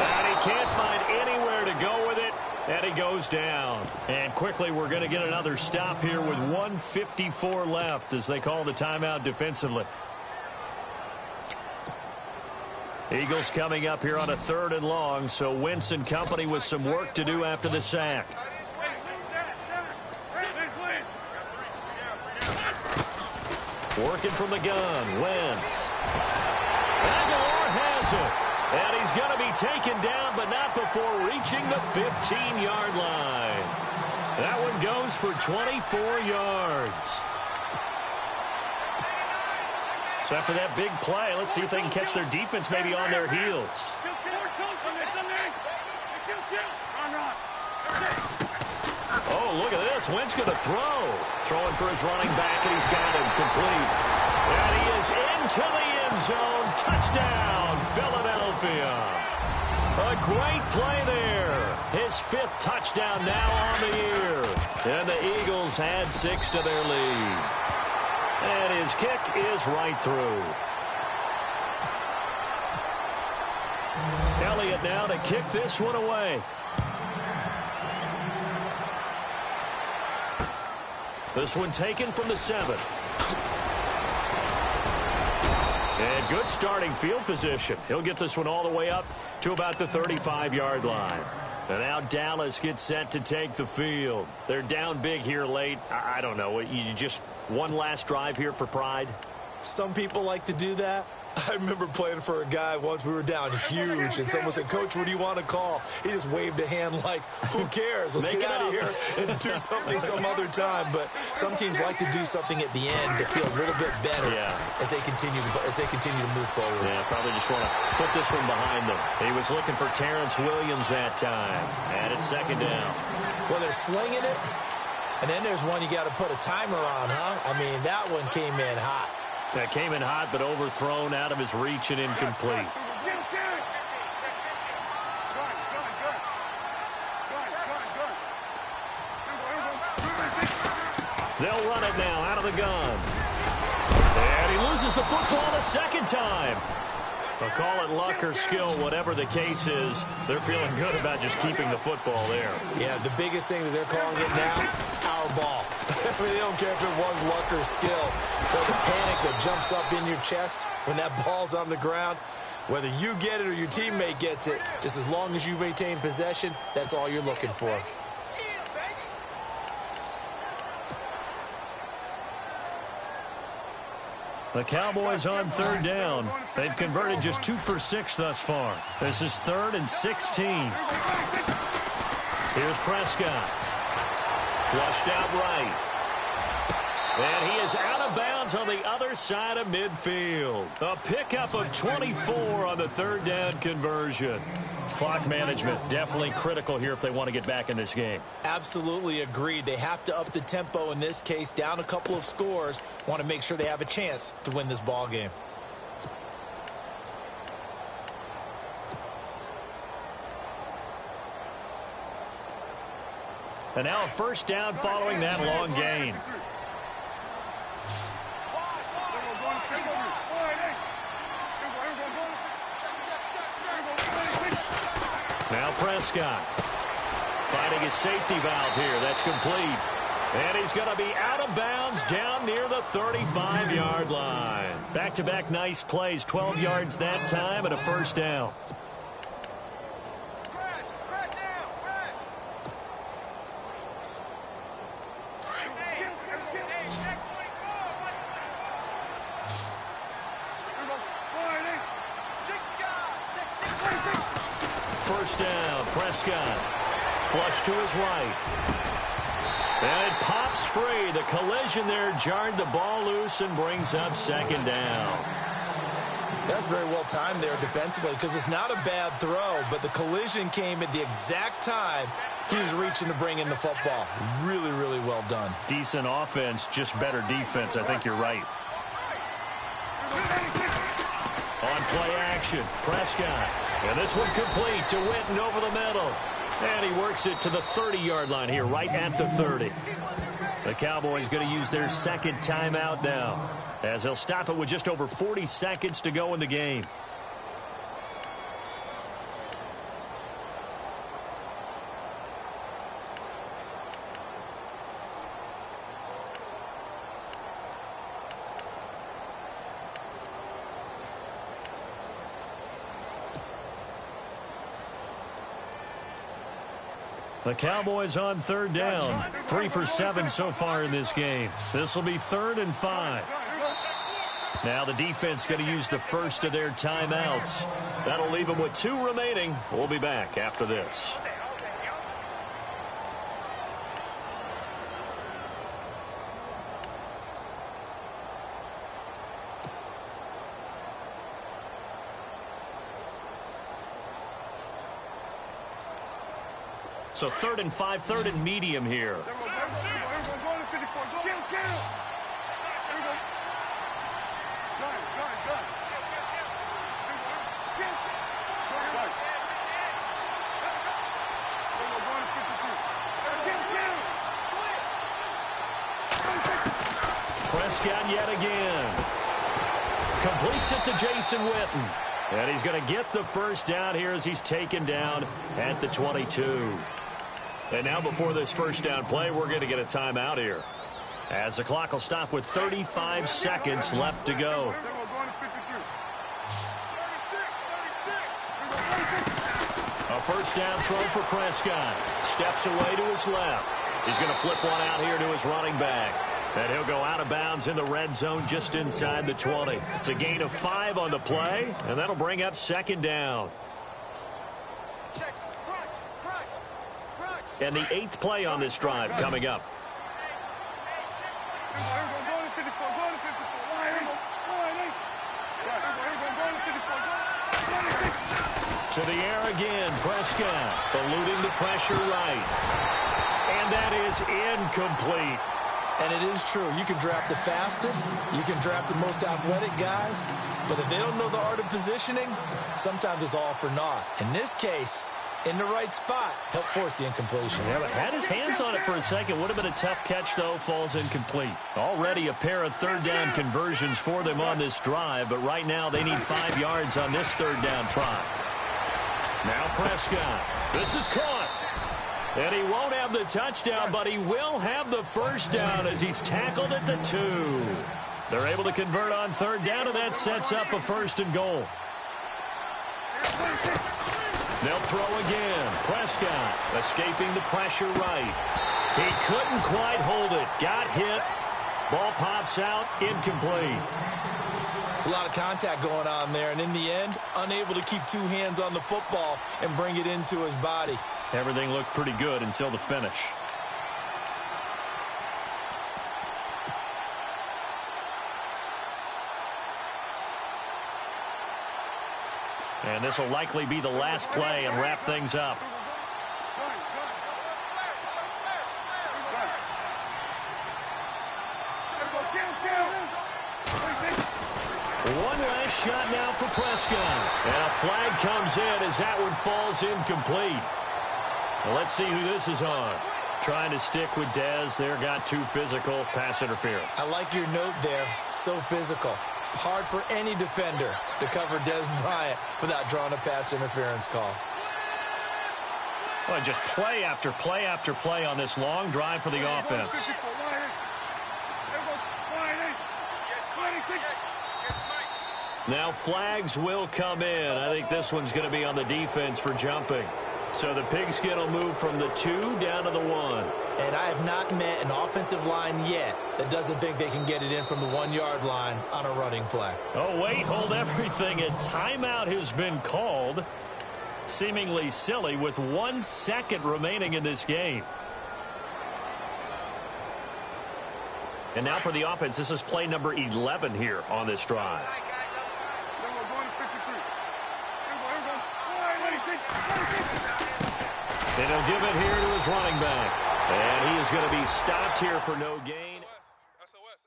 And he can't find anywhere to go with it, and he goes down. And quickly, we're going to get another stop here with 1:54 left as they call the timeout defensively. Eagles coming up here on a 3rd and long, so Wentz and company with some work to do after the sack. Working from the gun, Wentz. Aguilar has it. And he's going to be taken down, but not before reaching the 15-yard line. That one goes for 24 yards. So after that big play, let's see if they can catch their defense maybe on their heels. Oh, look at this. Wentz going to throw. Throwing for his running back, and he's got him complete. And he is into the end zone. Touchdown, Philadelphia. A great play there. His 5th touchdown now on the year. And the Eagles had 6 to their lead. And his kick is right through. Elliott now to kick this one away. This one taken from the 7. And good starting field position. He'll get this one all the way up to about the 35-yard line. And now Dallas gets set to take the field. They're down big here late. I don't know. You just one last drive here for pride?
Some people like to do that. I remember playing for a guy once. We were down huge, and someone said, "Coach, what do you want to call?" He just waved a hand like, "Who cares? Let's get out of here and do something some other time." But some teams like to do something at the end to feel a little bit better as they continue to move forward.
Yeah, probably just want to put this one behind them. He was looking for Terrence Williams that time, and it's 2nd down.
Well, they're slinging it, and then there's one you got to put a timer on, huh? I mean, that one came in hot.
That came in hot, but overthrown out of his reach and incomplete. They'll run it now out of the gun. And he loses the football the 2nd time. But call it luck or skill, whatever the case is, they're feeling good about just keeping the football there.
Yeah, the biggest thing that they're calling it now, our ball. I mean, they don't care if it was luck or skill. But the panic that jumps up in your chest when that ball's on the ground, whether you get it or your teammate gets it, just as long as you maintain possession, that's all you're looking for.
The Cowboys on 3rd down. They've converted just 2 for 6 thus far. This is 3rd and 16. Here's Prescott. Flushed out right. And he is out of bounds on the other side of midfield. A pickup of 24 on the 3rd down conversion. Clock management definitely critical here if they want to get back in this game.
Absolutely agreed. They have to up the tempo in this case, down a couple of scores. Want to make sure they have a chance to win this ball game.
And now a 1st down following that long gain. Now Prescott finding his safety valve here. That's complete. And he's going to be out of bounds down near the 35-yard line. Back-to-back nice plays. 12 yards that time and a 1st down. First down, Prescott. Flush to his right. And it pops free. The collision there jarred the ball loose and brings up 2nd down.
That's very well timed there defensively because it's not a bad throw, but the collision came at the exact time He was reaching to bring in the football. Really, really well done.
Decent offense, just better defense. I think you're right. On play action, Prescott. And this one complete to Witten over the middle. And he works it to the 30-yard line here, right at the 30. The Cowboys going to use their second timeout now, as they'll stop it with just over 40 seconds to go in the game. The Cowboys on third down. 3 for 7 so far in this game. This will be 3rd and 5. Now the defense going to use the first of their timeouts. That'll leave them with 2 remaining. We'll be back after this. So 3rd and 5, 3rd and medium here. Prescott yet again. Completes it to Jason Witten. And he's going to get the first down here as he's taken down at the 22. And now before this first down play, we're going to get a timeout here, as the clock will stop with 35 seconds left to go. A first down throw for Prescott. Steps away to his left. He's going to flip one out here to his running back. And he'll go out of bounds in the red zone just inside the 20. It's a gain of 5 on the play, and that'll bring up 2nd down. And the 8th play on this drive coming up. To the air again, Prescott eluding the pressure right. And that is incomplete.
And it is true. You can draft the fastest. You can draft the most athletic guys. But if they don't know the art of positioning, sometimes it's all for naught. In this case, in the right spot, help force the incompletion.
Yeah, but had his hands on it for a second. Would have been a tough catch, though. Falls incomplete. Already a pair of 3rd down conversions for them on this drive, but right now they need 5 yards on this 3rd down try. Now Prescott. This is caught. And he won't have the touchdown, but he will have the first down as he's tackled at the 2. They're able to convert on 3rd down, and that sets up a 1st and goal. They'll throw again. Prescott escaping the pressure right. He couldn't quite hold it. Got hit. Ball pops out. Incomplete.
It's a lot of contact going on there, and in the end, unable to keep 2 hands on the football and bring it into his body.
Everything looked pretty good until the finish. And this will likely be the last play and wrap things up. One last shot now for Prescott. And a flag comes in as that one falls incomplete. Well, let's see who this is on. Trying to stick with Dez. There, got too physical. Pass interference.
I like your note there. So physical. Hard for any defender to cover Dez Bryant without drawing a pass interference call.
Well, just play after play after play on this long drive for the offense. Now flags will come in. I think this one's going to be on the defense for jumping. So the pigskin will move from the 2 down to the 1.
And I have not met an offensive line yet that doesn't think they can get it in from the 1-yard line on a running play.
Oh, wait, hold everything. A timeout has been called. Seemingly silly with 1 second remaining in this game. And now for the offense, this is play number 11 here on this drive. And he'll give it here to his running back. And he is going to be stopped here for no gain.
SOS.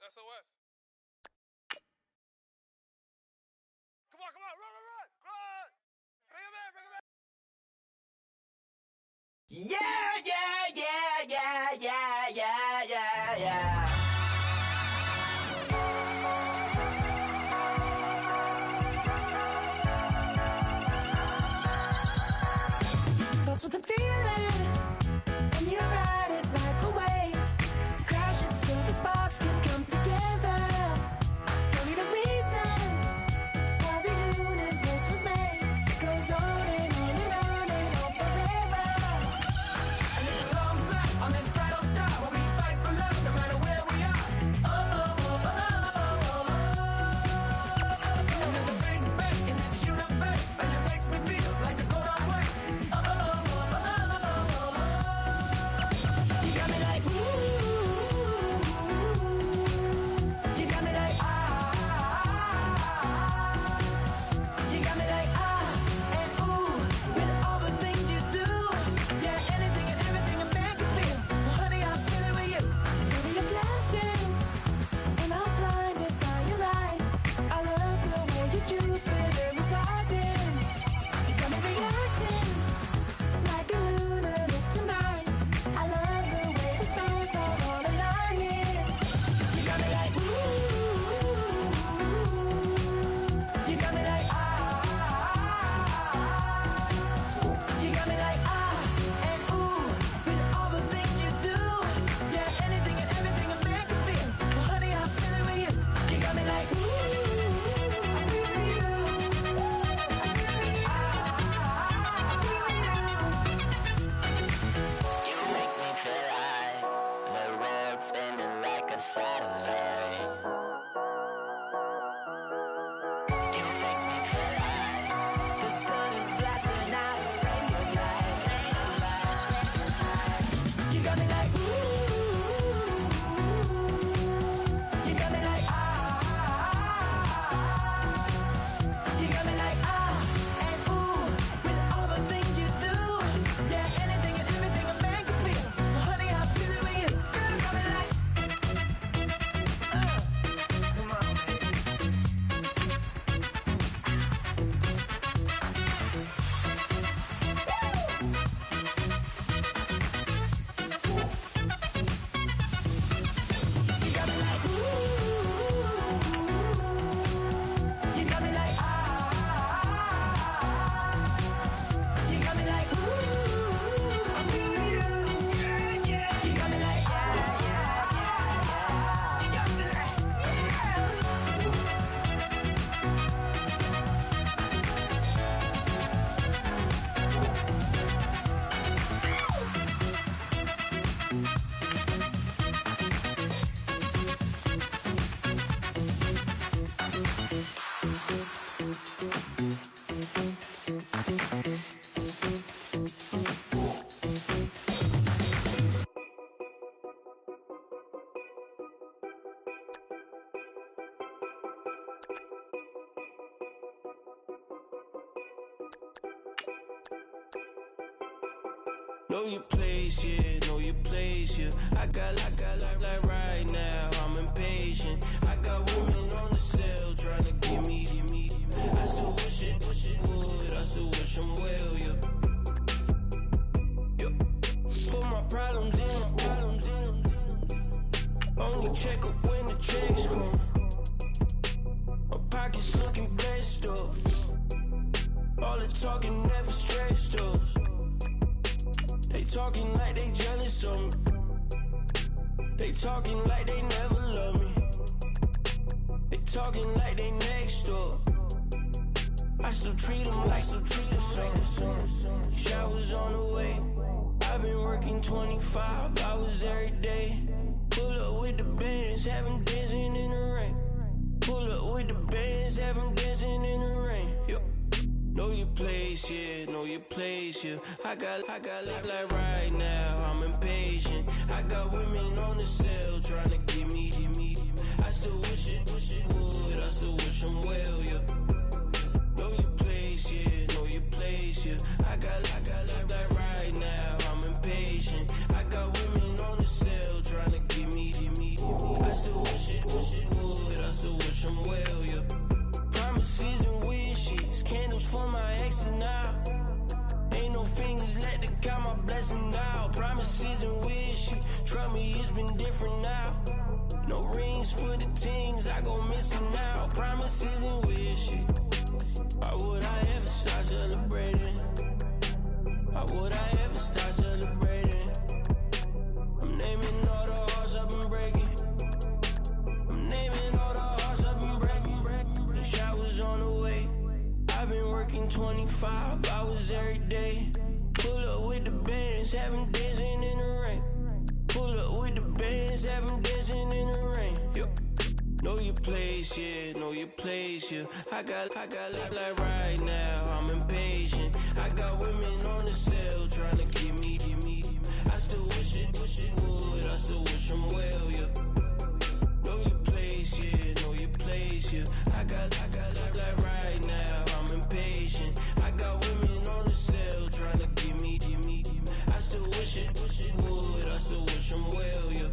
Come on, run! Bring him in!
Yeah. Starts with a feeling, and you ride it right away. Crashing so the sparks can come together. Don't need a reason why the universe was made. It goes on and on and on and on forever. And it's a long flight on this battle star where we fight for love no matter where we are. And there's a big bang in this universe, and it makes me feel like the gold on way. You got me like ooh. You got me like ah. You got me like ah and ooh with all the things you do. Yeah, anything and everything a man can feel. Well, honey, I'm feeling with you. Baby, you're flashing, and I'm blinded by your light. I love the way you Jupiter is rising. You got me reacting like a lunatic tonight. I love the way the stars are all aligning. You got me like ooh. You got me like ah. You got me like ah and ooh with all the things you do. Yeah, anything and everything a man can feel. Well, honey, I'm feeling with you. You got me like ooh. I feel with you.
You make me feel like the world's spinning like a satellite. You make me feel like
The sun is blasting out a ray of light. You got me like ooh. You got me like ah. You got me like ah and ooh with all the things you do. Yeah, anything and everything a man can feel. Well, honey, I'm feeling with you. Girl, you got me like come on, baby. You got me like ooh. You got me like ah. You got me like ooh. I'm feeling you. Yeah. You got me like ah. You got me like
Know your place, yeah, know your place, yeah. I got like right now, I'm impatient. I got women on the cell trying to give me. I still wish it would, I still wish I'm well, yeah. Put my problems in. Only check up when the checks come. My pockets looking blessed up. All the talking never stressed us. They talking like they jealous of me. They talking like they never love me. They talking like they next door. I still treat them like so. Showers on the way. I've been working 25 hours every day. Pull up with the bands, have them dancing in the rain. Pull up with the bands, have them dancing in the rain. Yo. Know your place, yeah, know your place, yeah. I got like right now, I'm impatient. I got women on the cell trying to give me. I still wish it would, I still wish I'm well, yeah. Know your place, yeah, know your place, yeah. I got like right now, different now. No rings for the things I go missing now. Promises and wishes. Why would I ever start celebrating? Why would I ever start celebrating? I'm naming all the hearts I've been breaking. I'm naming all the hearts I've been breaking. The shower's on the way. I've been working 25 hours every day. Pull up with the bands, have them dancing in the rain. Pull up with the bands, have them dancing in the rain. Yo. Know your place, yeah, know your place, yeah. I got like right now, I'm impatient. I got women on the cell trying to give me. I still wish it would, I still wish I'm well, yeah. Know your place, yeah, know your place, yeah. I got like right now, I'm impatient. I got women on the cell trying to give me. I still wish it would, I still wish I'm well, yeah.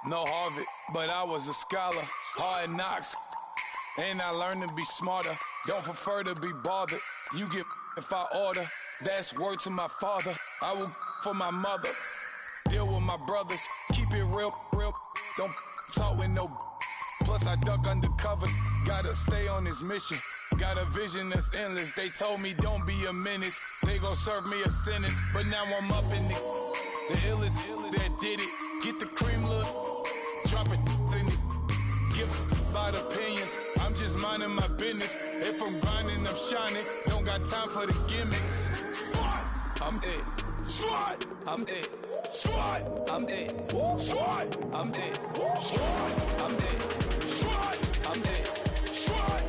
No Harvard, but I was a scholar. Hard knocks, and I learned to be smarter. Don't prefer to be bothered. You get if I order. That's word to my father. I will for my mother. Deal with my brothers. Keep it real. Don't talk with no. Plus I duck under covers. Gotta stay on this mission. Got a vision that's endless. They told me don't be a menace. They gon' serve me a sentence. But now I'm up in the illest that did it. Get the cream, look. Drop it in it. Give about opinions. I'm just minding my business. If I'm grinding, I'm shining. Don't got time for the gimmicks. Squad, I'm it. Squad, I'm it. Squad, I'm it. Squad, I'm it. Squad, I'm it. Squad, I'm it. Squad.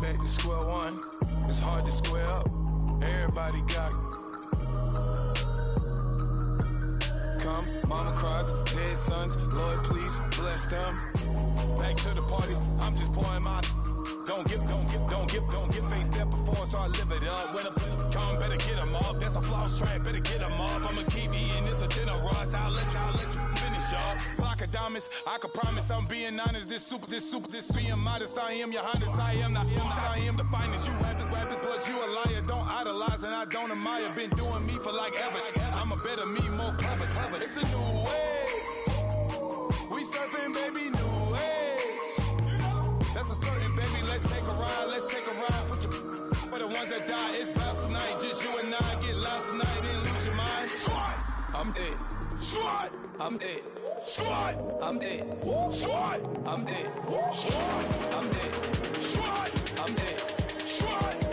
Back to square one. It's hard to square up. Everybody got come. Mama cries, dead sons. Lord, please bless them. Back to the party. I'm just pouring my. Don't get face step before, so I live it up. When a come, better get them up. That's a floss track, better get them up. I'ma keep eating this a dinner rush. I'll let you finish up. Blockadamus, I can promise I'm being honest. This being modest. I am your highness. I am the finest. You rappers, plus you a liar. Don't idolize and I don't admire. Been doing me for like ever. I'm a better me, more clever. It's a new way. We surfing, baby, new ways. That's a certain, baby. Let's take a ride. Put your for the ones that die. It's vows tonight. Just you and I get lost tonight and lose your mind. Squad, I'm it. Squad, I'm it. Squad, I'm it. Squad, I'm it. Squad, I'm it. Squad, I'm it. Squad.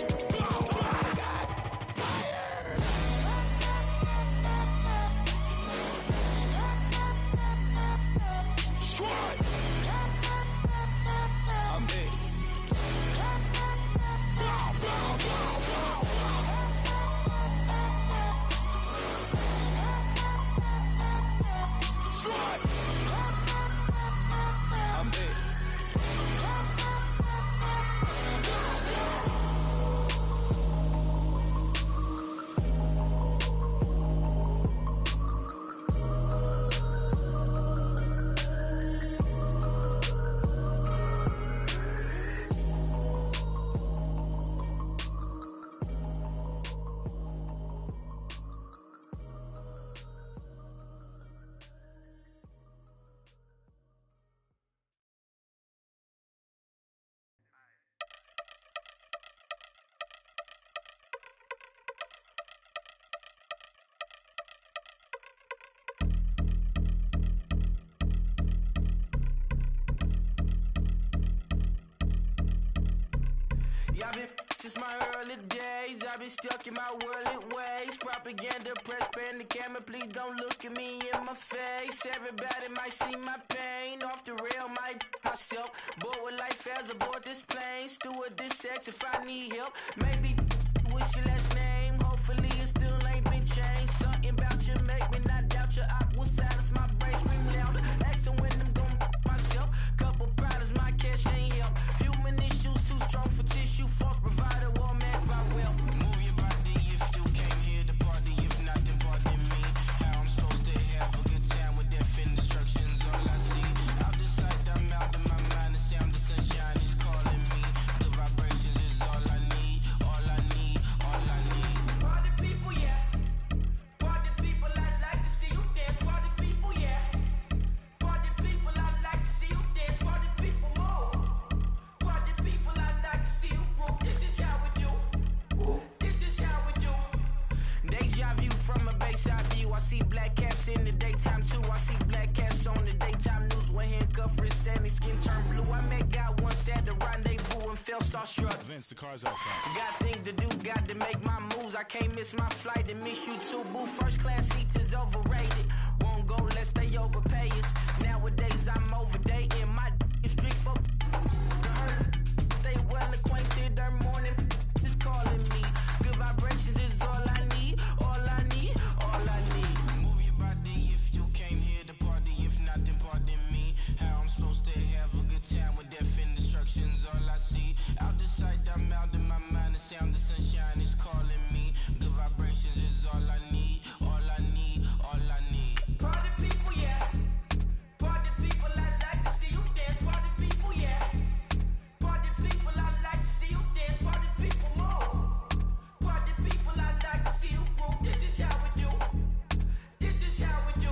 Y'all been since my early days. I've been stuck in my worldly ways. Propaganda, press, pan the camera. Please don't look at me in my face. Everybody might see my pain. Off the rail, might myself. Bored with life as aboard this plane. Steward this sex if I need help. Maybe what's your last name? Hopefully it still ain't been changed. Something about you make me not doubt your aqua silence. My brain scream louder. Asking when I'm gon' myself. Couple problems, my cash ain't help. Human issues too strong for tissue. False provider, war masked by wealth.
Move your body if you came here to party. If not, then pardon me. How I'm supposed to have a good time with death instructions. All I see, out the sight, I'm out of my mind. The sound of sunshine is calling me. The vibrations is all I need. All I need, all I need.
Party people, yeah. Party people, I like to see you dance. Party people, yeah. Party people, I like to see you dance. Party people, move. Party people, I like to see you groove. This is how we do. This is how we do. Deja vu from a bayside view. I see black cats in the daytime too. I see black cats on the daytime news. When handcuffed wrist and his skin turned blue. I met God once at the rendezvous and felt starstruck.
Vince, the car's out front.
Got things to do, got to make my moves. I can't miss my flight and miss you too, boo. First class seats is overrated. Won't go lest they overpay us. Nowadays I'm overdating. My is strict for the hurt. Stay well acquainted. Their morning is calling me. Good vibrations is all I need. All I need. All I need.
Move your body if you came here to party. If not, then pardon me. How I'm supposed to have a good time with death instructions. All I see, out the sight, I'm out of my mind. The sound of sunshine is calling me. Good vibrations is all I need. All I need, all I need.
Party people, yeah. Party people, I like to see you dance. Party people, yeah. Party people, I like to see you dance. Party people, move. Party people, I like to see you groove. This is how we do. This is how we do.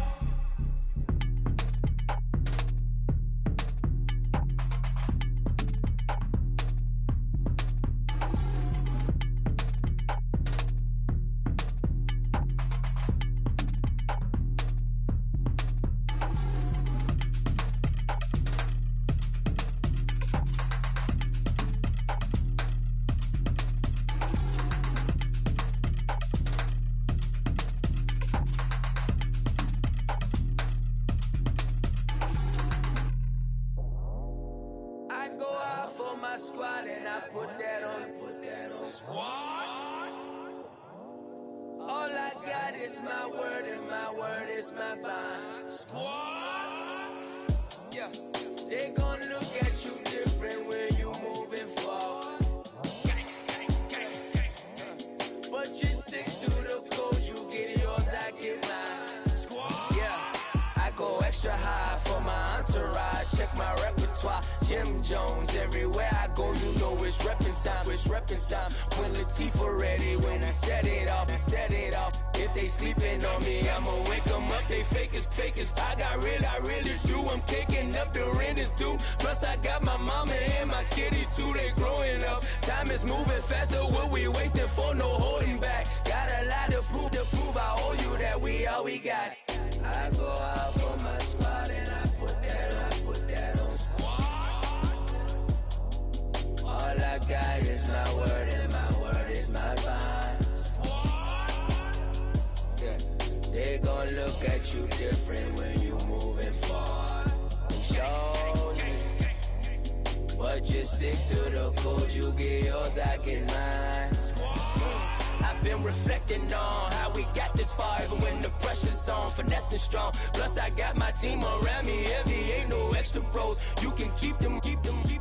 I go out for my squad and I put that on. Squad. All I got is my word and my word is my bond. Squad. Yeah, they gon' look at you different when you moving forward. But you stick to the code, you get yours, I get mine. Squad. Yeah, I go extra high for my entourage. Check my repertoire. Jim Jones, everywhere I go, you know it's reppin' time. It's reppin' time. When Latifah ready, when we set it off, we set it off. If they sleeping on me, I'ma wake them up. They fakers. I really do. I'm kicking up, the rent is due. Plus I got my mama and my kiddies too. They growing up. Time is moving faster. What we wasting for? No holding back. Got a lot to prove. I owe you that we all we got. I go out for my squad and I put that on. All I got is my word and my word is my bond. Yeah, they gon' look at you different when you moving forward. Shoulders, but just stick to the code. You get yours, I get mine. I've been reflecting on how we got this far, even when the pressure's on, finessing strong. Plus I got my team around me heavy, ain't no extra bros. You can keep them.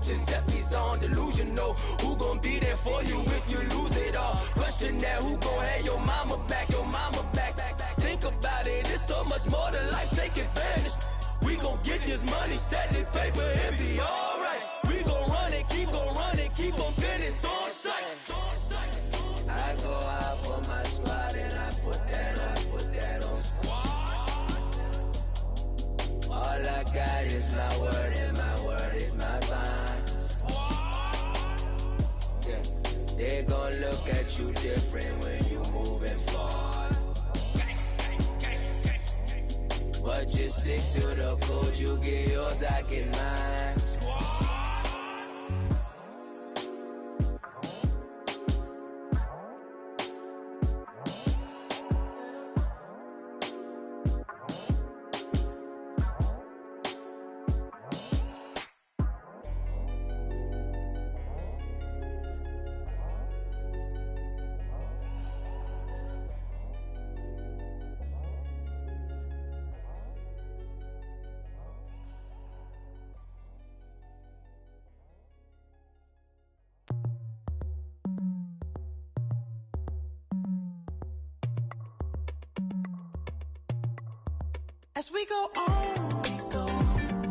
Giuseppe's on delusional. Who gon' be there for you if you lose it all? Question that, who gon' have your mama back? Think about it, it's so much more to life, take advantage. We gon' get this money, stack this paper and be alright. We gon' run it, keep on business on sight. I go out for my squad and I put that on. All I got is my word and my word is my bond. Yeah, they gon' look at you different when you moving forward. But just stick to the code, you get yours, I get mine.
As we go on,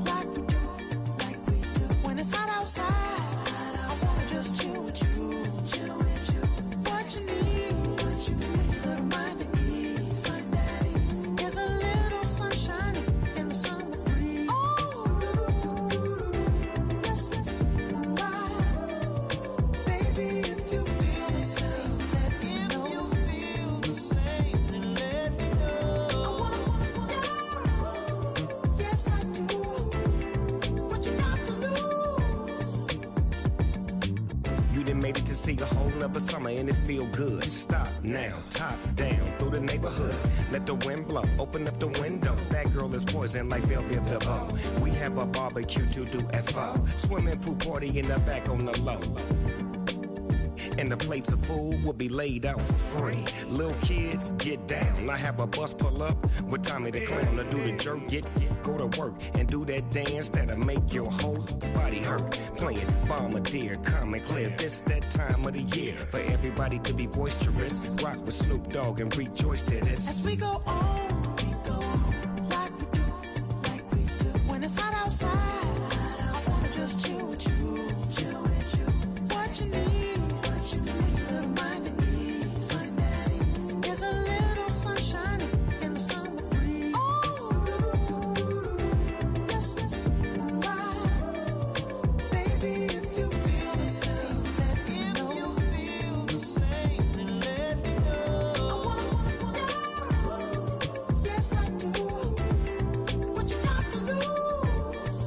like we do, when it's hot outside, I wanna just chill with you. What you need, a little mind at ease. There's a little sunshine in the summer breeze. Oh, yes, right. Baby, if you feel the same, let me know. If you feel the same, then let me know. Yes, I do. What you got to lose?
You done made it to see a whole nother summer and it feel good. Stop now, top down through the neighborhood. Let the wind blow, open up the window. That girl is poison like Belleville DeVoe. We have a barbecue to do at 4. Swimming pool party in the back on the low. And the plates of food will be laid out for free. Little kids, get down. I have a bus pull up with Tommy the Clown to do the jerk. Go to work and do that dance that'll make your whole body hurt. Playing Bombardier, Common Clear. This that time of the year for everybody to be boisterous. Rock with Snoop Dogg and rejoice to this.
As we go on, like we do, when it's hot outside, I wanna just chill with you. What you need, a little mind at ease. There's a little sunshine in the summer breeze. Oh, yes, right. Baby, if you feel the same, let me know. If you feel the same, then let me know. Yes, I do. What you got to lose?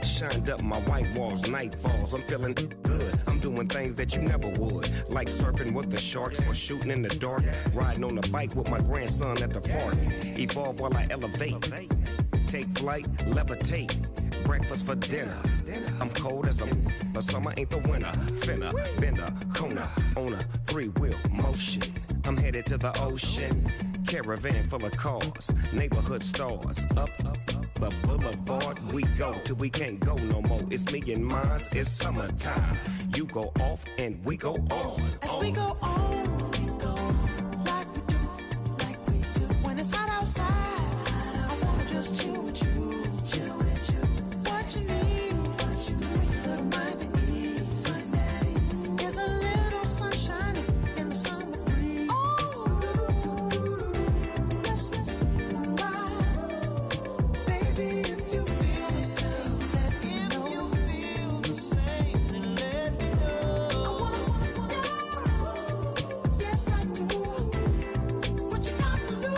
Shined up my white walls, night falls. I'm feeling good. I'm doing things that you never would. Like surfing with the sharks or shooting in the dark. Riding on a bike with my grandson at the park. Evolve while I elevate. Take flight, levitate. Breakfast for dinner. I'm cold as the summer ain't the winter. Finna, bender, Kona, on a 3-wheel motion. I'm headed to the ocean. Caravan full of cars, neighborhood stars. Up the boulevard we go till we can't go no more. It's me and mine, it's summertime. You go off and we go on.
As we go on, like we do, when it's hot outside, I wanna just chill with you. What you need, a little mind at ease. There's a little sunshine in the summer breeze. Oh, yes, right. Baby, if you feel the same, let me know. If you feel the same, then let me know. Yes, I do. What you got to lose?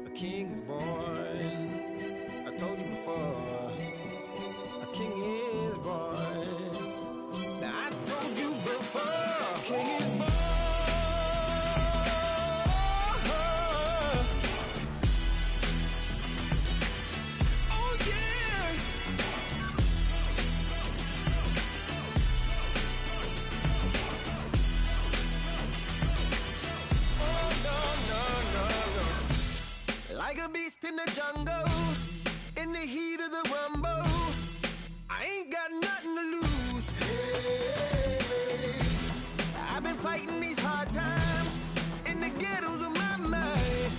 A king is born. I told you before. A king is born. Now I told you before. A king is born. Oh yeah. Oh no. Like a beast in the jungle, in the heat of the rumble, I ain't got nothing to lose. Hey, I've been fighting these hard times in the ghettos of my mind.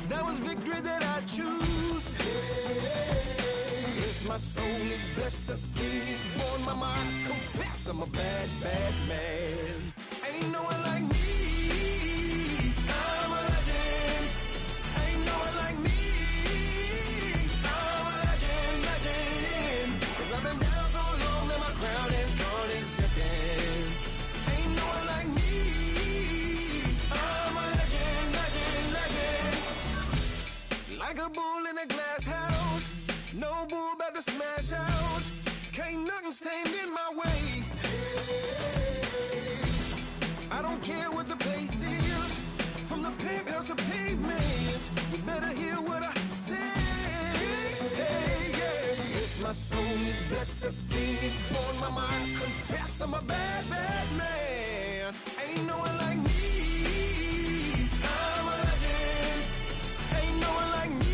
Now it's victory that I choose. Hey, yes, my soul is blessed, the king is born. Mama, I confess I'm a bad, bad man. Ain't no one like me. I'm a legend. Ain't no one like me. I'm a legend, legend. 'Cause I've been down so long that my crown and throne is destined. Ain't no one like me. I'm a legend, legend, legend. Like a bull in a glass house. No bull about to smash out. Can't nothing stand in my way. I don't care what the place is. From the penthouse to pavement, you better hear what I say. Hey, yeah. Yes, my soul is blessed, the king is born. Mama, I confess I'm a bad, bad man. Ain't no one like me. I'm a legend. Ain't no one like me.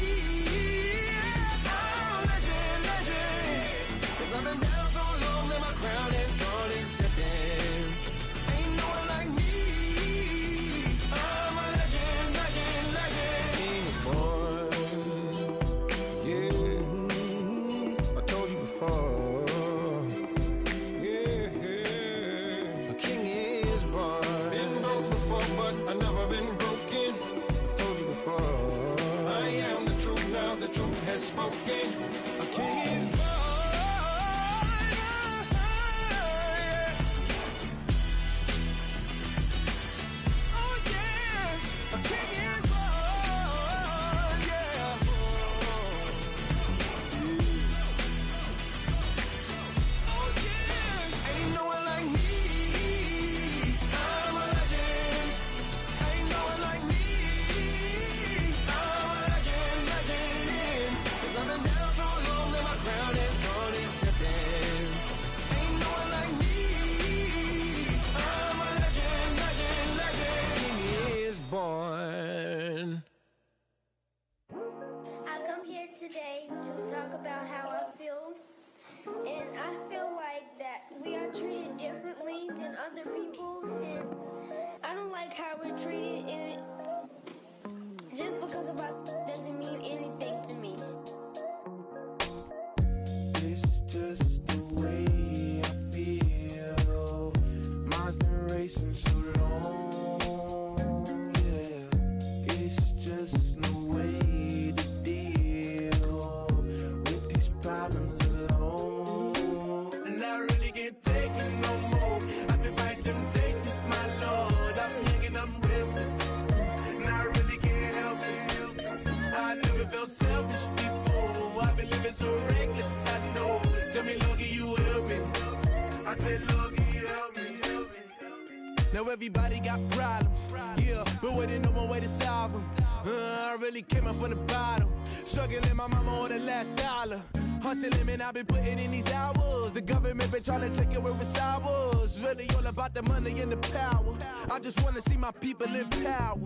Now everybody got problems, yeah, but waiting on one way to solve them. I really came up from the bottom, struggling my mama on the last dollar. Hustling, man, I've been putting in these hours. The government been trying to take away with ours. Really all about the money and the power. I just wanna see my people in power.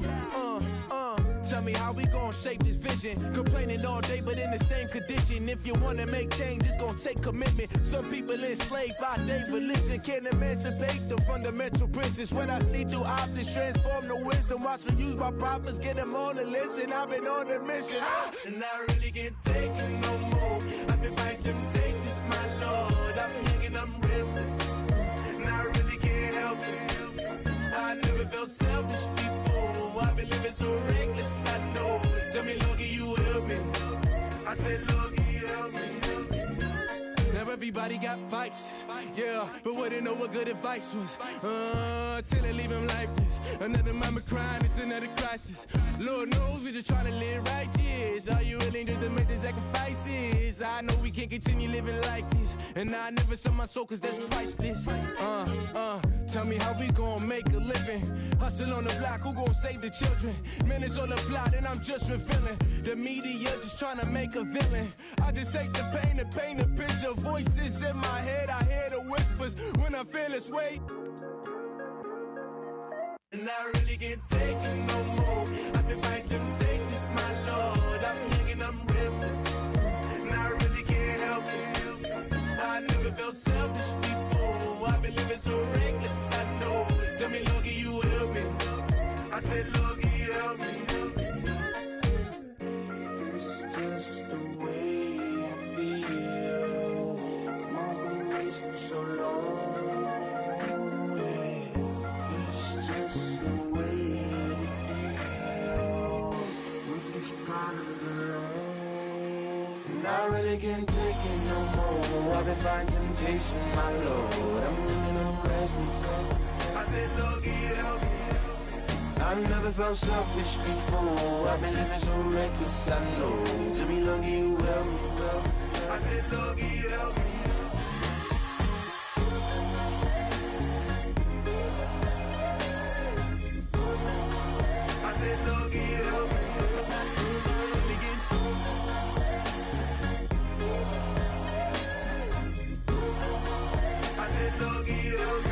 Tell me how we gon' shape this vision. Complaining all day, but in the same condition. If you wanna make change, it's gon' take commitment. Some people enslaved by their religion can't emancipate the fundamental principles. When I see through optics, transform the wisdom. Watch me use my prophets, get them on the listen. I've been on a mission, and I really can't take it no more. I've been fighting temptations, my Lord. I'm young and I'm restless, and I really can't help it. I never felt selfish before. I've been living so reckless, I know. Tell me, Lord, can you help me? I said, Lord, can you help me? Now everybody got fights, yeah, but wouldn't know what good advice was. Till they leave him lifeless. Another mama crying, it's another crisis. Lord knows we just trying to live righteous. Are you willing just to make the sacrifices? I know we can't continue living like this, and I never sell my soul cause that's priceless. Tell me how we gon' make a living. Hustle on the block, who gon' save the children? Man, it's all a plot and I'm just revealing. The media just trying to make a villain. I just take the pain and paint a picture. Voices in my head, I hear the whispers when I feel this way. And I really can't take it no more. I've been fighting temptations, my Lord. I'm young and I'm restless, and I really can't help it. I never felt selfish before. I've been living so reckless, I know. Tell me, Lord, can you help me? I said, Lord, can you help me? It's just the way I feel. Mom's been wasting so long. It's just the way to deal with these problems alone. And I really can't take it no more. I've been fighting temptations, my Lord. I'm living on restless. I said, Lord, can you help me? I never felt selfish before. I've been living so reckless, I know. To be lucky you help me, I said, Lord, can you help me? I said, Lord, can you help me? I said, Lord, can you help me?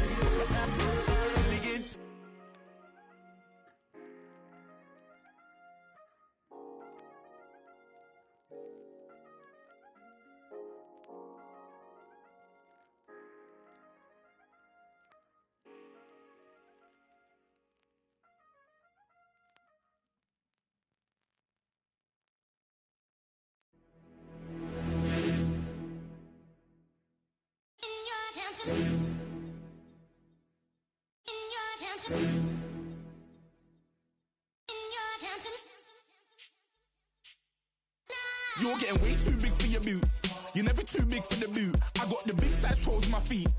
You're getting way too big for your boots. You're never too big for the boot. I got the big size toes on my feet.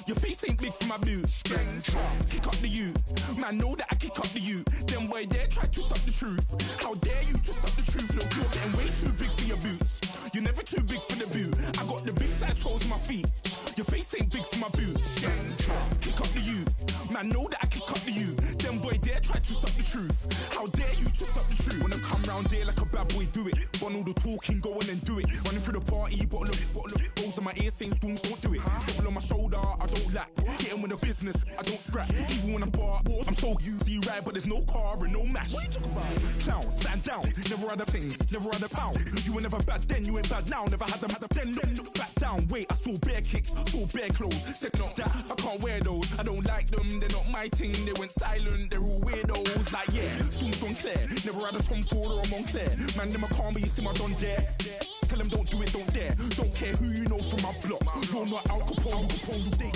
Your face ain't big for my boots. Kick up the you. Man, know that I kick up the you. Them boy there try to stop the truth. How dare you to stop the truth? Look, you're getting way too big for your boots. You're never too big for the boot. I got the big size toes on my feet. Your face ain't big for my boots. Kick up the you. Man, know that I kick up the you. Them boy there try to stop the truth. How dare you to stop the truth? When I come round there like a bad boy, do it. Want all the talking, go on and do it. Running through the party, bottle up. Rolls on my ear saying storms, don't do it. Double on my shoulder, I don't lack. Getting with the business, I don't scrap. Even when I'm bar, I'm so easy right, but there's no car and no match. What you talking about? Clown, stand down. Never had a thing, never had a pound. You were never bad then, you ain't bad now. Never had them, then look back down. Wait, I saw bare kicks, saw bare clothes. Said not that, I can't wear those. I don't like them, they're not my thing. They went silent, they're all weirdos. Like yeah, storms don't clear. Never had a Tom Ford or a Montclair. Man, them I can't, but you see my don there. Tell them don't do it, don't dare. Don't care who you know from my block. You're not Al Capone,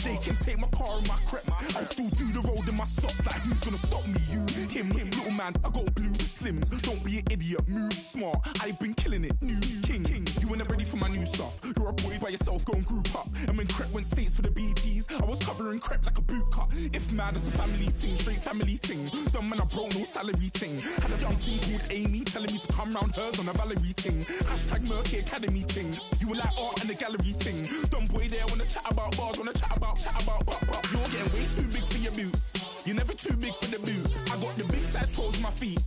they can take my car and my creps. I'll still do the road in my socks. Like who's gonna stop me? You, him, little man. I got blue, slims. Don't be an idiot, move smart. I've been killing it, new king. You weren't ready for my new stuff. You're a boy by yourself, go and group up. And when Crep went states for the BTs, I was covering Crep like a boot cut. If mad, it's a family ting, straight family ting. Dumb man, I bro, no salary ting. Had a young ting called Amy, telling me to come round hers on a Valerie ting. Hashtag Murky Academy ting. You were like art and the gallery ting. Dumb boy there wanna chat about bars, wanna chat about. You're getting way too big for your boots. You're never too big for the boot. I got the big size toes on my feet.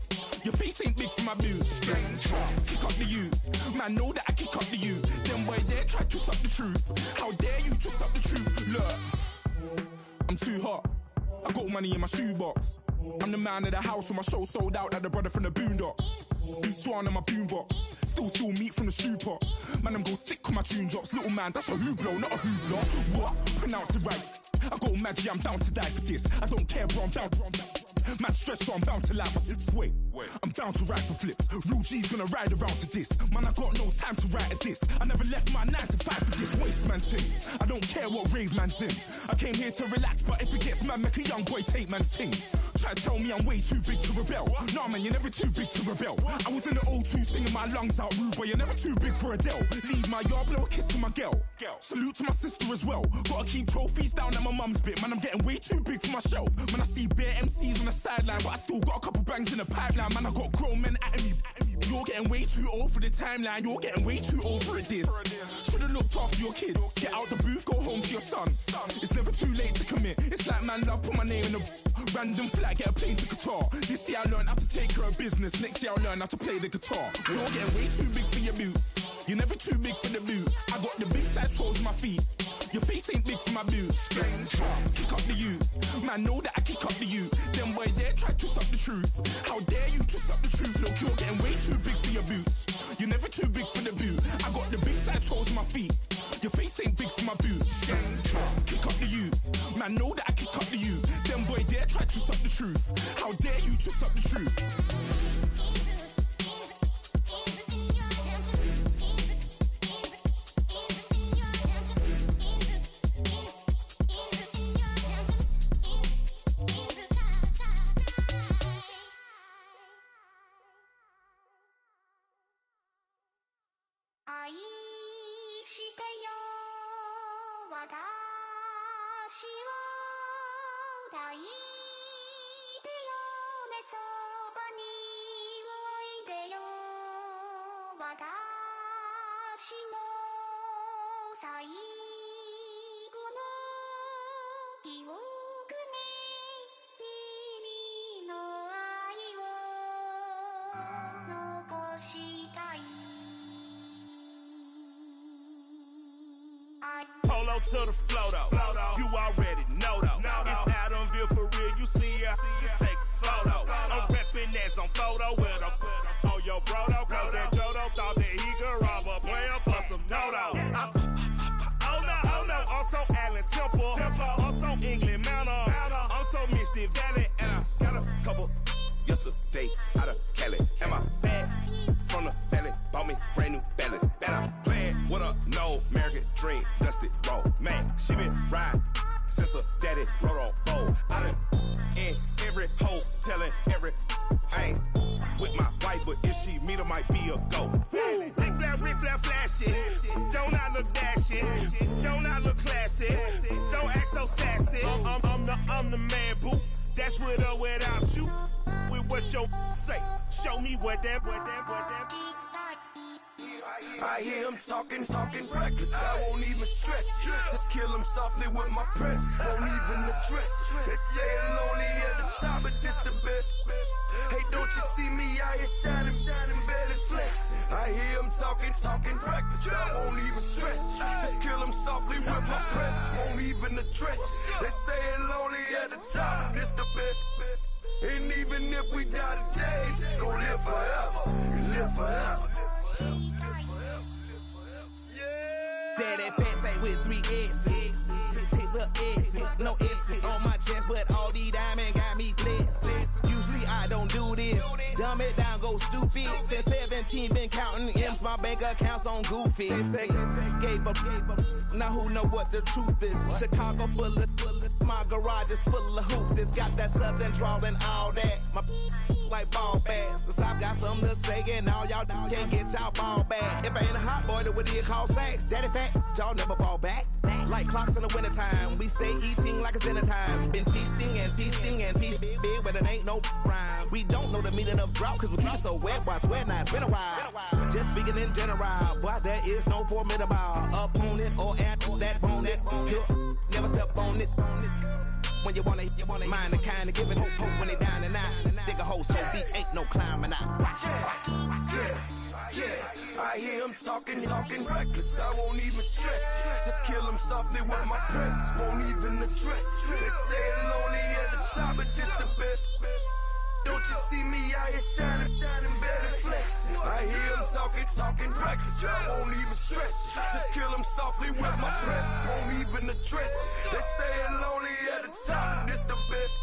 Your face ain't big for my boots. Kick up the you. Man, know that I kick up the you. Then boy there try to suck the truth. How dare you to suck the truth? Look, I'm too hot. I got money in my shoebox. I'm the man of the house when my show sold out like the brother from the Boondocks. Beat Swan in my boombox. Still meat from the stew pot. Man, I'm go sick with my tune drops. Little man, that's a hooplo, not a hoopla. What? Pronounce it right. I go Maggie, I'm down to die for this. I don't care, bro, I'm down. Man stressed, so I'm bound to lie my hips. Wait, I'm bound to ride for flips. Real G's gonna ride around to this. Man, I got no time to write at this. I never left my 9 to 5 for this waste man thing. I don't care what rave man's in. I came here to relax, but if it gets mad, make a young boy take man's things. Try to tell me I'm way too big to rebel. Nah, man, you're never too big to rebel. I was in the O2 singing my lungs out rude, but you're never too big for Adele. Leave my yard, blow a kiss to my girl. Salute to my sister as well. Gotta keep trophies down at my mum's bit. Man, I'm getting way too big for my shelf. Man, I see bare MCs on the sideline, but I still got a couple bangs in the pipeline. Man, I got grown men at me. You're getting way too old for the timeline. You're getting way too old for this. Should've looked after your kids. Get out the booth, go home to your son. It's never too late to commit. It's like man love, put my name in a random flag, get a plane to Qatar. This year I learned how to take care of business. Next year I'll learn how to play the guitar. You're getting way too big for your boots. You're never too big for the boot. I got the big size toes on my feet. Your face ain't big for my boots. Kick up the you. Man, know that I kick up the you. Then boy there try to suck the truth. How dare you to suck the truth? Look, you're getting way too big for your boots. You're never too big for the boot. I got the big size toes on my feet. Your face ain't big for my boots. Kick up the you. Man, know that I kick up the you. Then boy there try to suck the truth. How dare you to suck the truth?
Polo to the flow though. You already know though. It's Adamville for real. You see ya, just take a photo. I'm reppin' that's on photo with a on your bro though. Cause that Jodo thought that he could rob a player for some no-no. Oh no, also Allen Temple. Also England Mountain. Also Misty Valley. And I got a couple yesterday out of Cali. And my bag from the valley bought me brand new balance. And I'm playing with a no American dream, dusty roll. Man, she been riding since her daddy rode on bowl. I done in every hole, telling every I ain't with my wife, but if she meet her, might be a go. Rick flat flashy. Don't I look dashy? Don't I look classy? Don't act so sassy. I'm the man, boo. Dash with or without you. With what your say. Show me what that.
I hear him talking reckless. I won't even stress. Just kill him softly with my press. Won't even address. They say I'm lonely at the top, but this the best. Hey, don't you see me out here shining, barely flexing. I hear him talking reckless. I won't even stress. Just kill him softly with my press. Won't even address. They say I'm lonely at the top, but this the best. And even if we die today, gon' live forever. Live forever.
Daddy pants ain't with 3 X's. Take the X's, no X's on my chest, but all these diamonds got me blessed. Usually I don't do this. Dumb it down, go stupid. Since 17, been counting M's, my bank accounts on Goofy. They say gave up. Now who know what the truth is? Chicago full of My garage is full of hoops. That's got that southern drawl and all that. My like ball bags. The South got something to say, and all y'all can't get y'all ball back. If I ain't a hot boy, then what do you call sex? Daddy fat, y'all never fall back. Like clocks in the wintertime, we stay eating like it's dinner time. Been feasting and feasting and feast big, but it ain't no rhyme. We don't know the meaning of drought, cause we keep it so wet. Boy, I swear now, it's been a while. Just speaking in general, boy, there is no formidable opponent or at that bone that you never step on it. When you wanna mind the kind of giving hope when they down and out. Dig a hole so deep, ain't no climbing out.
Yeah, I hear him talking reckless. I won't even stress it. Just kill him softly with my press. Won't even address it. They say it lonely at the top, but it's the best. Don't you see me out here shining, better flexing? I hear him talking reckless. I won't even stress it. Just kill him softly with my press. Won't even address it. They say it lonely at the top, but it's the best.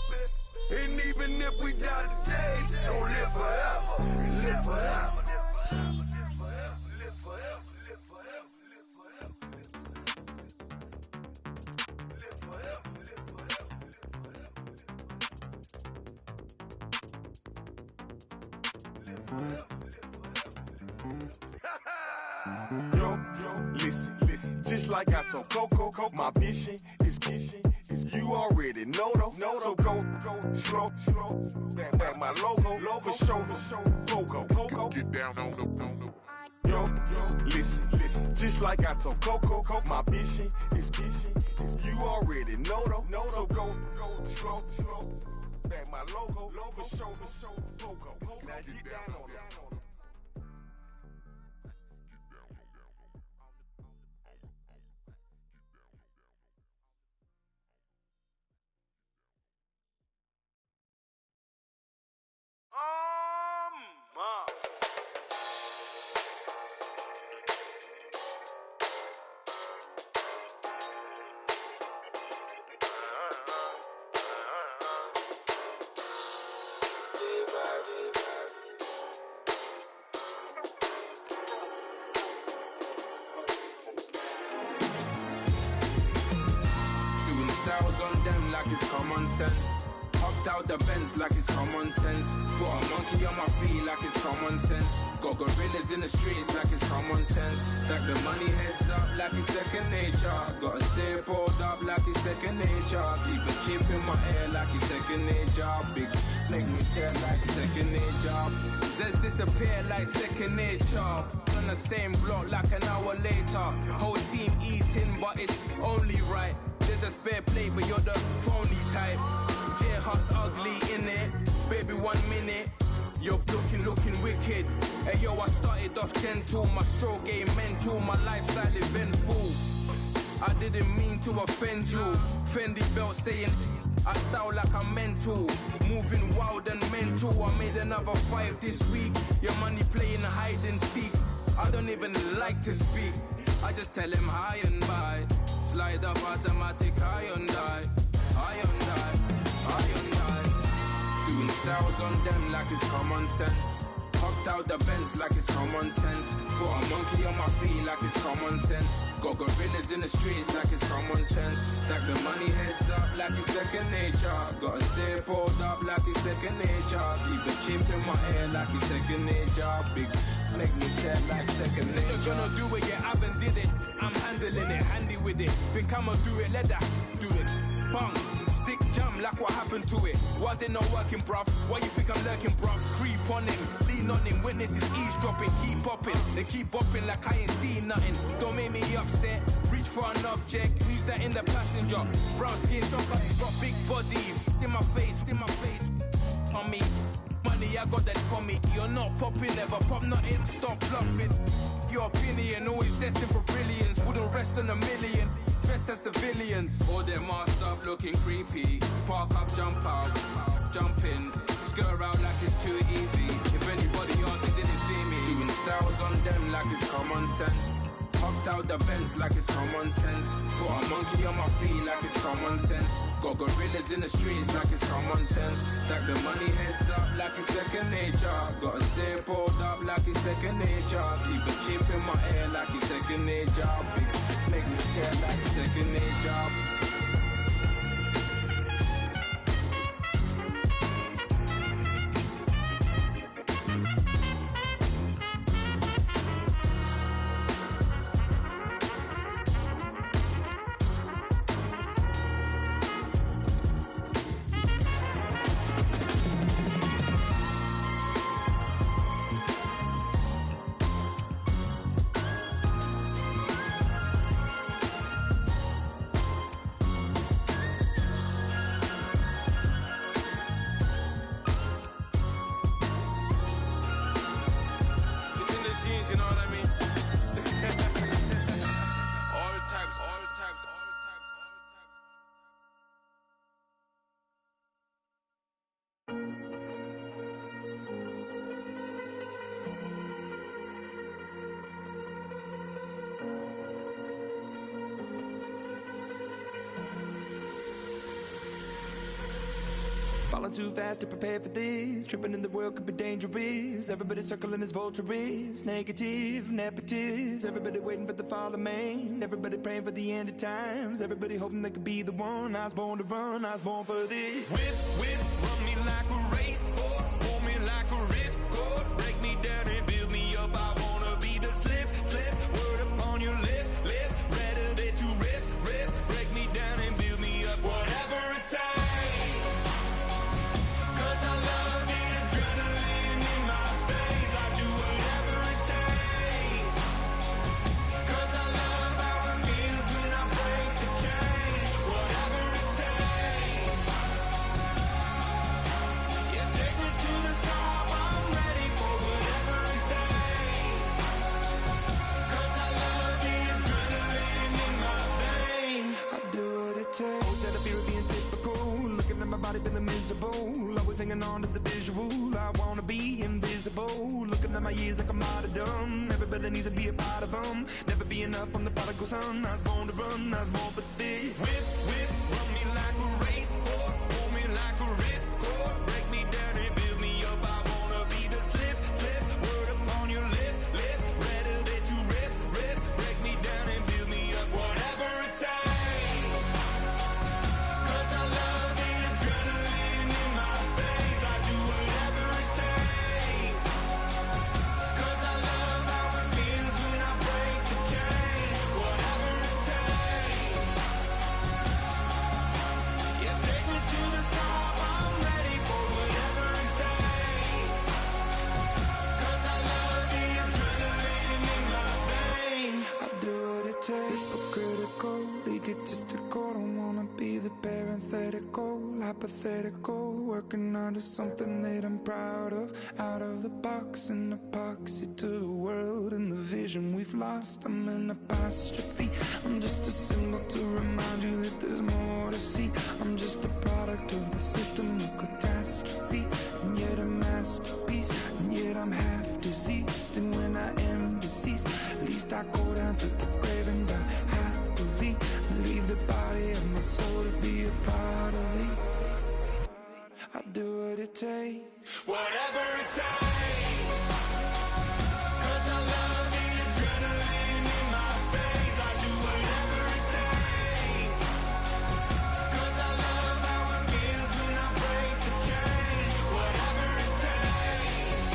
And even if we die today, don't live forever. Live forever.
Yo, listen, just like I told Coco, my vision is you already know though. So go, slow, back my logo, for show, Coco, get down on the. Yo, listen, just like I told Coco, my vision is you already know though. So go, slow, back my logo, for show, Coco, now get down on that.
Styles on them like it's common sense. Hopped out the Benz like it's common sense. Put a monkey on my feet like it's common sense. Got gorillas in the streets like it's common sense. Stack the money heads up like it's second nature. Gotta stay pulled up like it's second nature. Keep a chip in my ear like it's second nature. Big make me stare like second nature. Says disappear like second nature. On the same block like an hour later. Whole team eating but it's only right. There's a spare plate, but you're the phony type. J-Hus ugly in it. Baby, 1 minute. You're looking wicked. Hey, yo, I started off gentle. My stroke game mental. My lifestyle eventful. I didn't mean to offend you. Fendi belt saying I style like I'm mental. Moving wild and mental. I made another 5 this week. Your money playing hide and seek. I don't even like to speak. I just tell him hi and bye. Slide off automatic, Hyundai. Doing styles on them like it's common sense. Hopped out the Benz like it's common sense. Put a monkey on my feet like it's common sense. Got gorillas in the streets like it's common sense. Stack the money heads up like it's second nature. Gotta stay pulled up like it's second nature. Keep the chip in my ear like it's second nature. Big make me stare like second nature. You're gonna do it, yeah, I haven't did it. I'm handling it, handy with it. Think I'ma do it, let that do it. Bang, stick jam like what happened to it. Was it not working, bruv? Why you think I'm lurking, bruv? Creep on him, lean on him. Witnesses eavesdropping, keep popping. They keep bopping like I ain't seen nothing. Don't make me upset. Reach for an object. Who's that in the passenger? Brown skin, got big body. In my face, on me. Money, I got that for me. You're not popping, never pop nothing. Stop bluffing. Your opinion always destined for brilliance. Wouldn't rest on a million. Dressed as civilians. All them masked up looking creepy. Park up, jump out, jump in. Skirt out like it's too easy. If anybody else didn't see me. Doing styles on them like it's common sense. Hopped out the Benz like it's common sense. Put a monkey on my feet like it's common sense. Got gorillas in the streets like it's common sense. Stack the money heads up like it's second nature. Gotta stay pulled up like it's second nature. Keep a chip in my ear like it's second nature. Big make me stare like second nature.
Falling too fast to prepare for this. Tripping in the world could be dangerous. Everybody circling as vultures. Negative, nepotist. Everybody waiting for the fall of man. Everybody praying for the end of times. Everybody hoping they could be the one. I was born to run, I was born for this. Whip, run me like a racehorse. Pull me like a ripcord. Break me down and build me up. I wanna be the slip. Word upon your lip. Rather that you rip. Break me down and build me up. Whatever it takes. 'Cause I love the adrenaline in my veins. I do whatever it takes. 'Cause I love how it feels when I break the chains. Whatever it takes. Yeah, take me to the top. I'm ready for whatever it takes. 'Cause I love the adrenaline in my veins. I do what it takes. Always had a fear of being typical. Looking at my body feeling miserable. Always hanging on to the visual. I wanna be invisible. Looking at my years like a martyrdom. Everybody needs to be a part of them. Never be enough from the prodigal son. I was born to run, I was born for this. Whip, run me like a racehorse. Pull me like a ripcord. Break me down and build me up. I wanna be the slip. Word upon your lip. Rather that you rip. Break me down and build me up. Whatever it takes. 'Cause I love the adrenaline in my veins. I do whatever it takes. 'Cause I love how it feels when I break the chains. Whatever it takes. Yeah, take me to the top. I'm ready for whatever it takes. 'Cause I love the adrenaline in my veins. I do what it takes. Critical, egotistical. Don't wanna be the parenthetical, hypothetical. Working under something that I'm proud of. Out of the box, an epoxy to the world and the vision we've lost. I'm an apostrophe. I'm just a symbol to remind you that there's more to see. I'm just a product of the system of catastrophe, and yet a masterpiece. And yet I'm half diseased, and when I am deceased, at least I go down to the grave and die happily, and leave the body of my soul to be a part of me. I do what it takes. Whatever it takes. 'Cause I love the adrenaline in my veins. I do whatever it takes. 'Cause I love how it feels when I break the chains. Whatever it takes.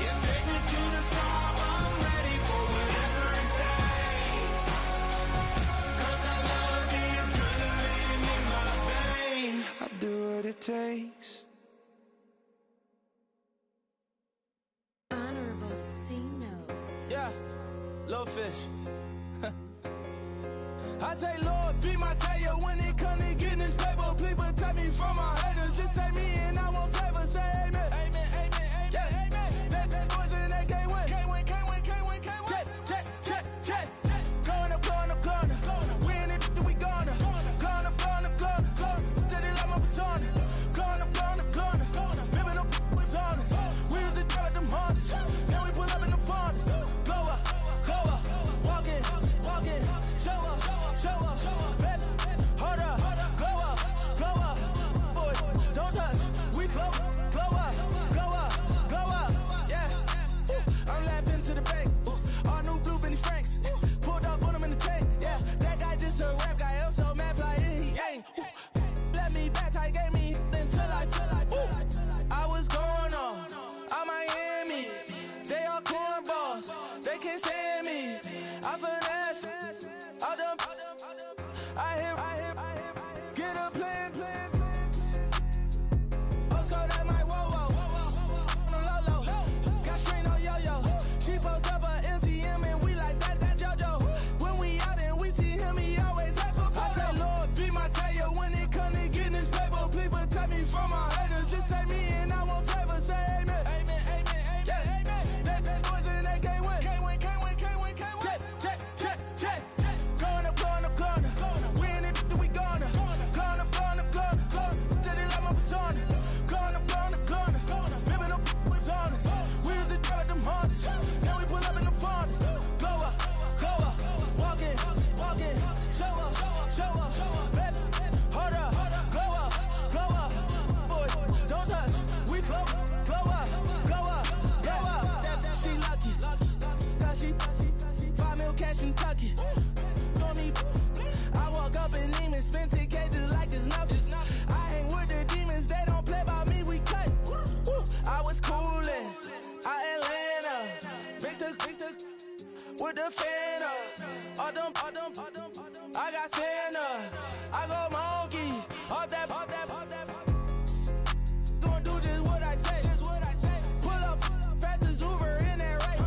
Yeah, take me to the top. I'm ready for whatever it takes. 'Cause I love the adrenaline in my veins. I do what it takes.
Honorable C notes.
Yeah, little fish. I say, Lord, be my savior when it come to getting this paper. Please protect me from my haters. Just say me and I won't save her. Say amen. Yeah. Bad boys and they can't win. Check. Going up. Win it, we gonna. Going up. Did it like my persona. Going up. Ripping up was honest. We was the drug them hardest. Then we pull up in the furnace. Glow up. Walking. Show up. Baby, hold up. Glow up. Boy, don't touch. We glow up. Yeah. I'm laughing to the bank. All new blue Benny Franks. Pulled up on him in the tank. Yeah, that guy just a rap guy. I'm so mad flying. He ain't. Let me back, I gave me until I. I was going on Miami. They all cornballs. They can't stand me. I finesse. All them. I hear. Get a plan. Let's go that my whoa. Low. Got strain on yo. She post up a MCM and we like that JoJo. When we out and we see him, he always ask for photo. I say, Lord, be my savior when it come to getting this paper. Please protect me from my haters. Just say me and I won't save her. Say amen. Yeah. Bad boys and they can't win. Check. Going up. Win it, we gonna. Going up. Did it like my persona. Going up. Ripping up was honest. We was the drug them hardest. Then we pull up in the furnace. Glow up. Walking. Show up. Baby, hold up. Glow up.
the fan up. All them, I got Santa. I go monkey. All that. Gonna do just what I say. Pull up, fast as Uber in that race.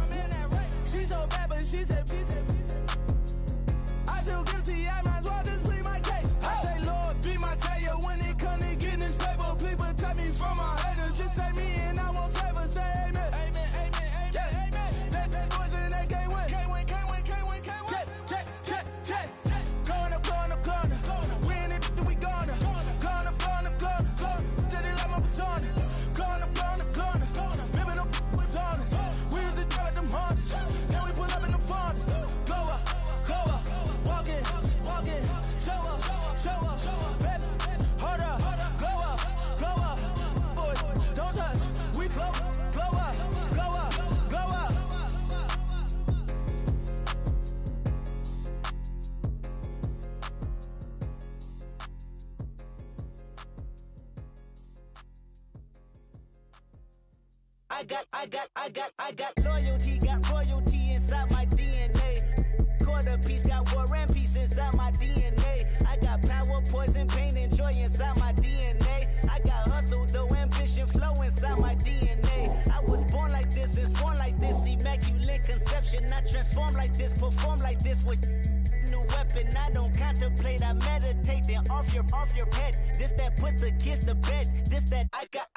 She so bad, but she said. I feel guilty, I might as well just plead my case. I say, Lord, be my savior when it come to getting this paper. Please protect me from my haters. Just say me and I won't save her. Say amen. Yeah. That boys and they can't win. Check. Going up. We in it, we gonna. Going up. Did it like my persona. Going up. Ripping them was honest. We used to drive them Hondas. Then we pull up in the Fondas. Glow up. Walking. Show up. Baby, hold up. Glow up. Boys, don't touch. We glow up.
I got loyalty, got royalty inside my DNA. Quarter piece, got war and peace inside my DNA. I got power, poison, pain, and joy inside my DNA. I got hustle, though, ambition, flow inside my DNA. I was born like this and sworn like this, immaculate conception. I transform like this, perform like this with new weapon. I don't contemplate, I meditate, then off your head. This that put the kids to bed. This that I got.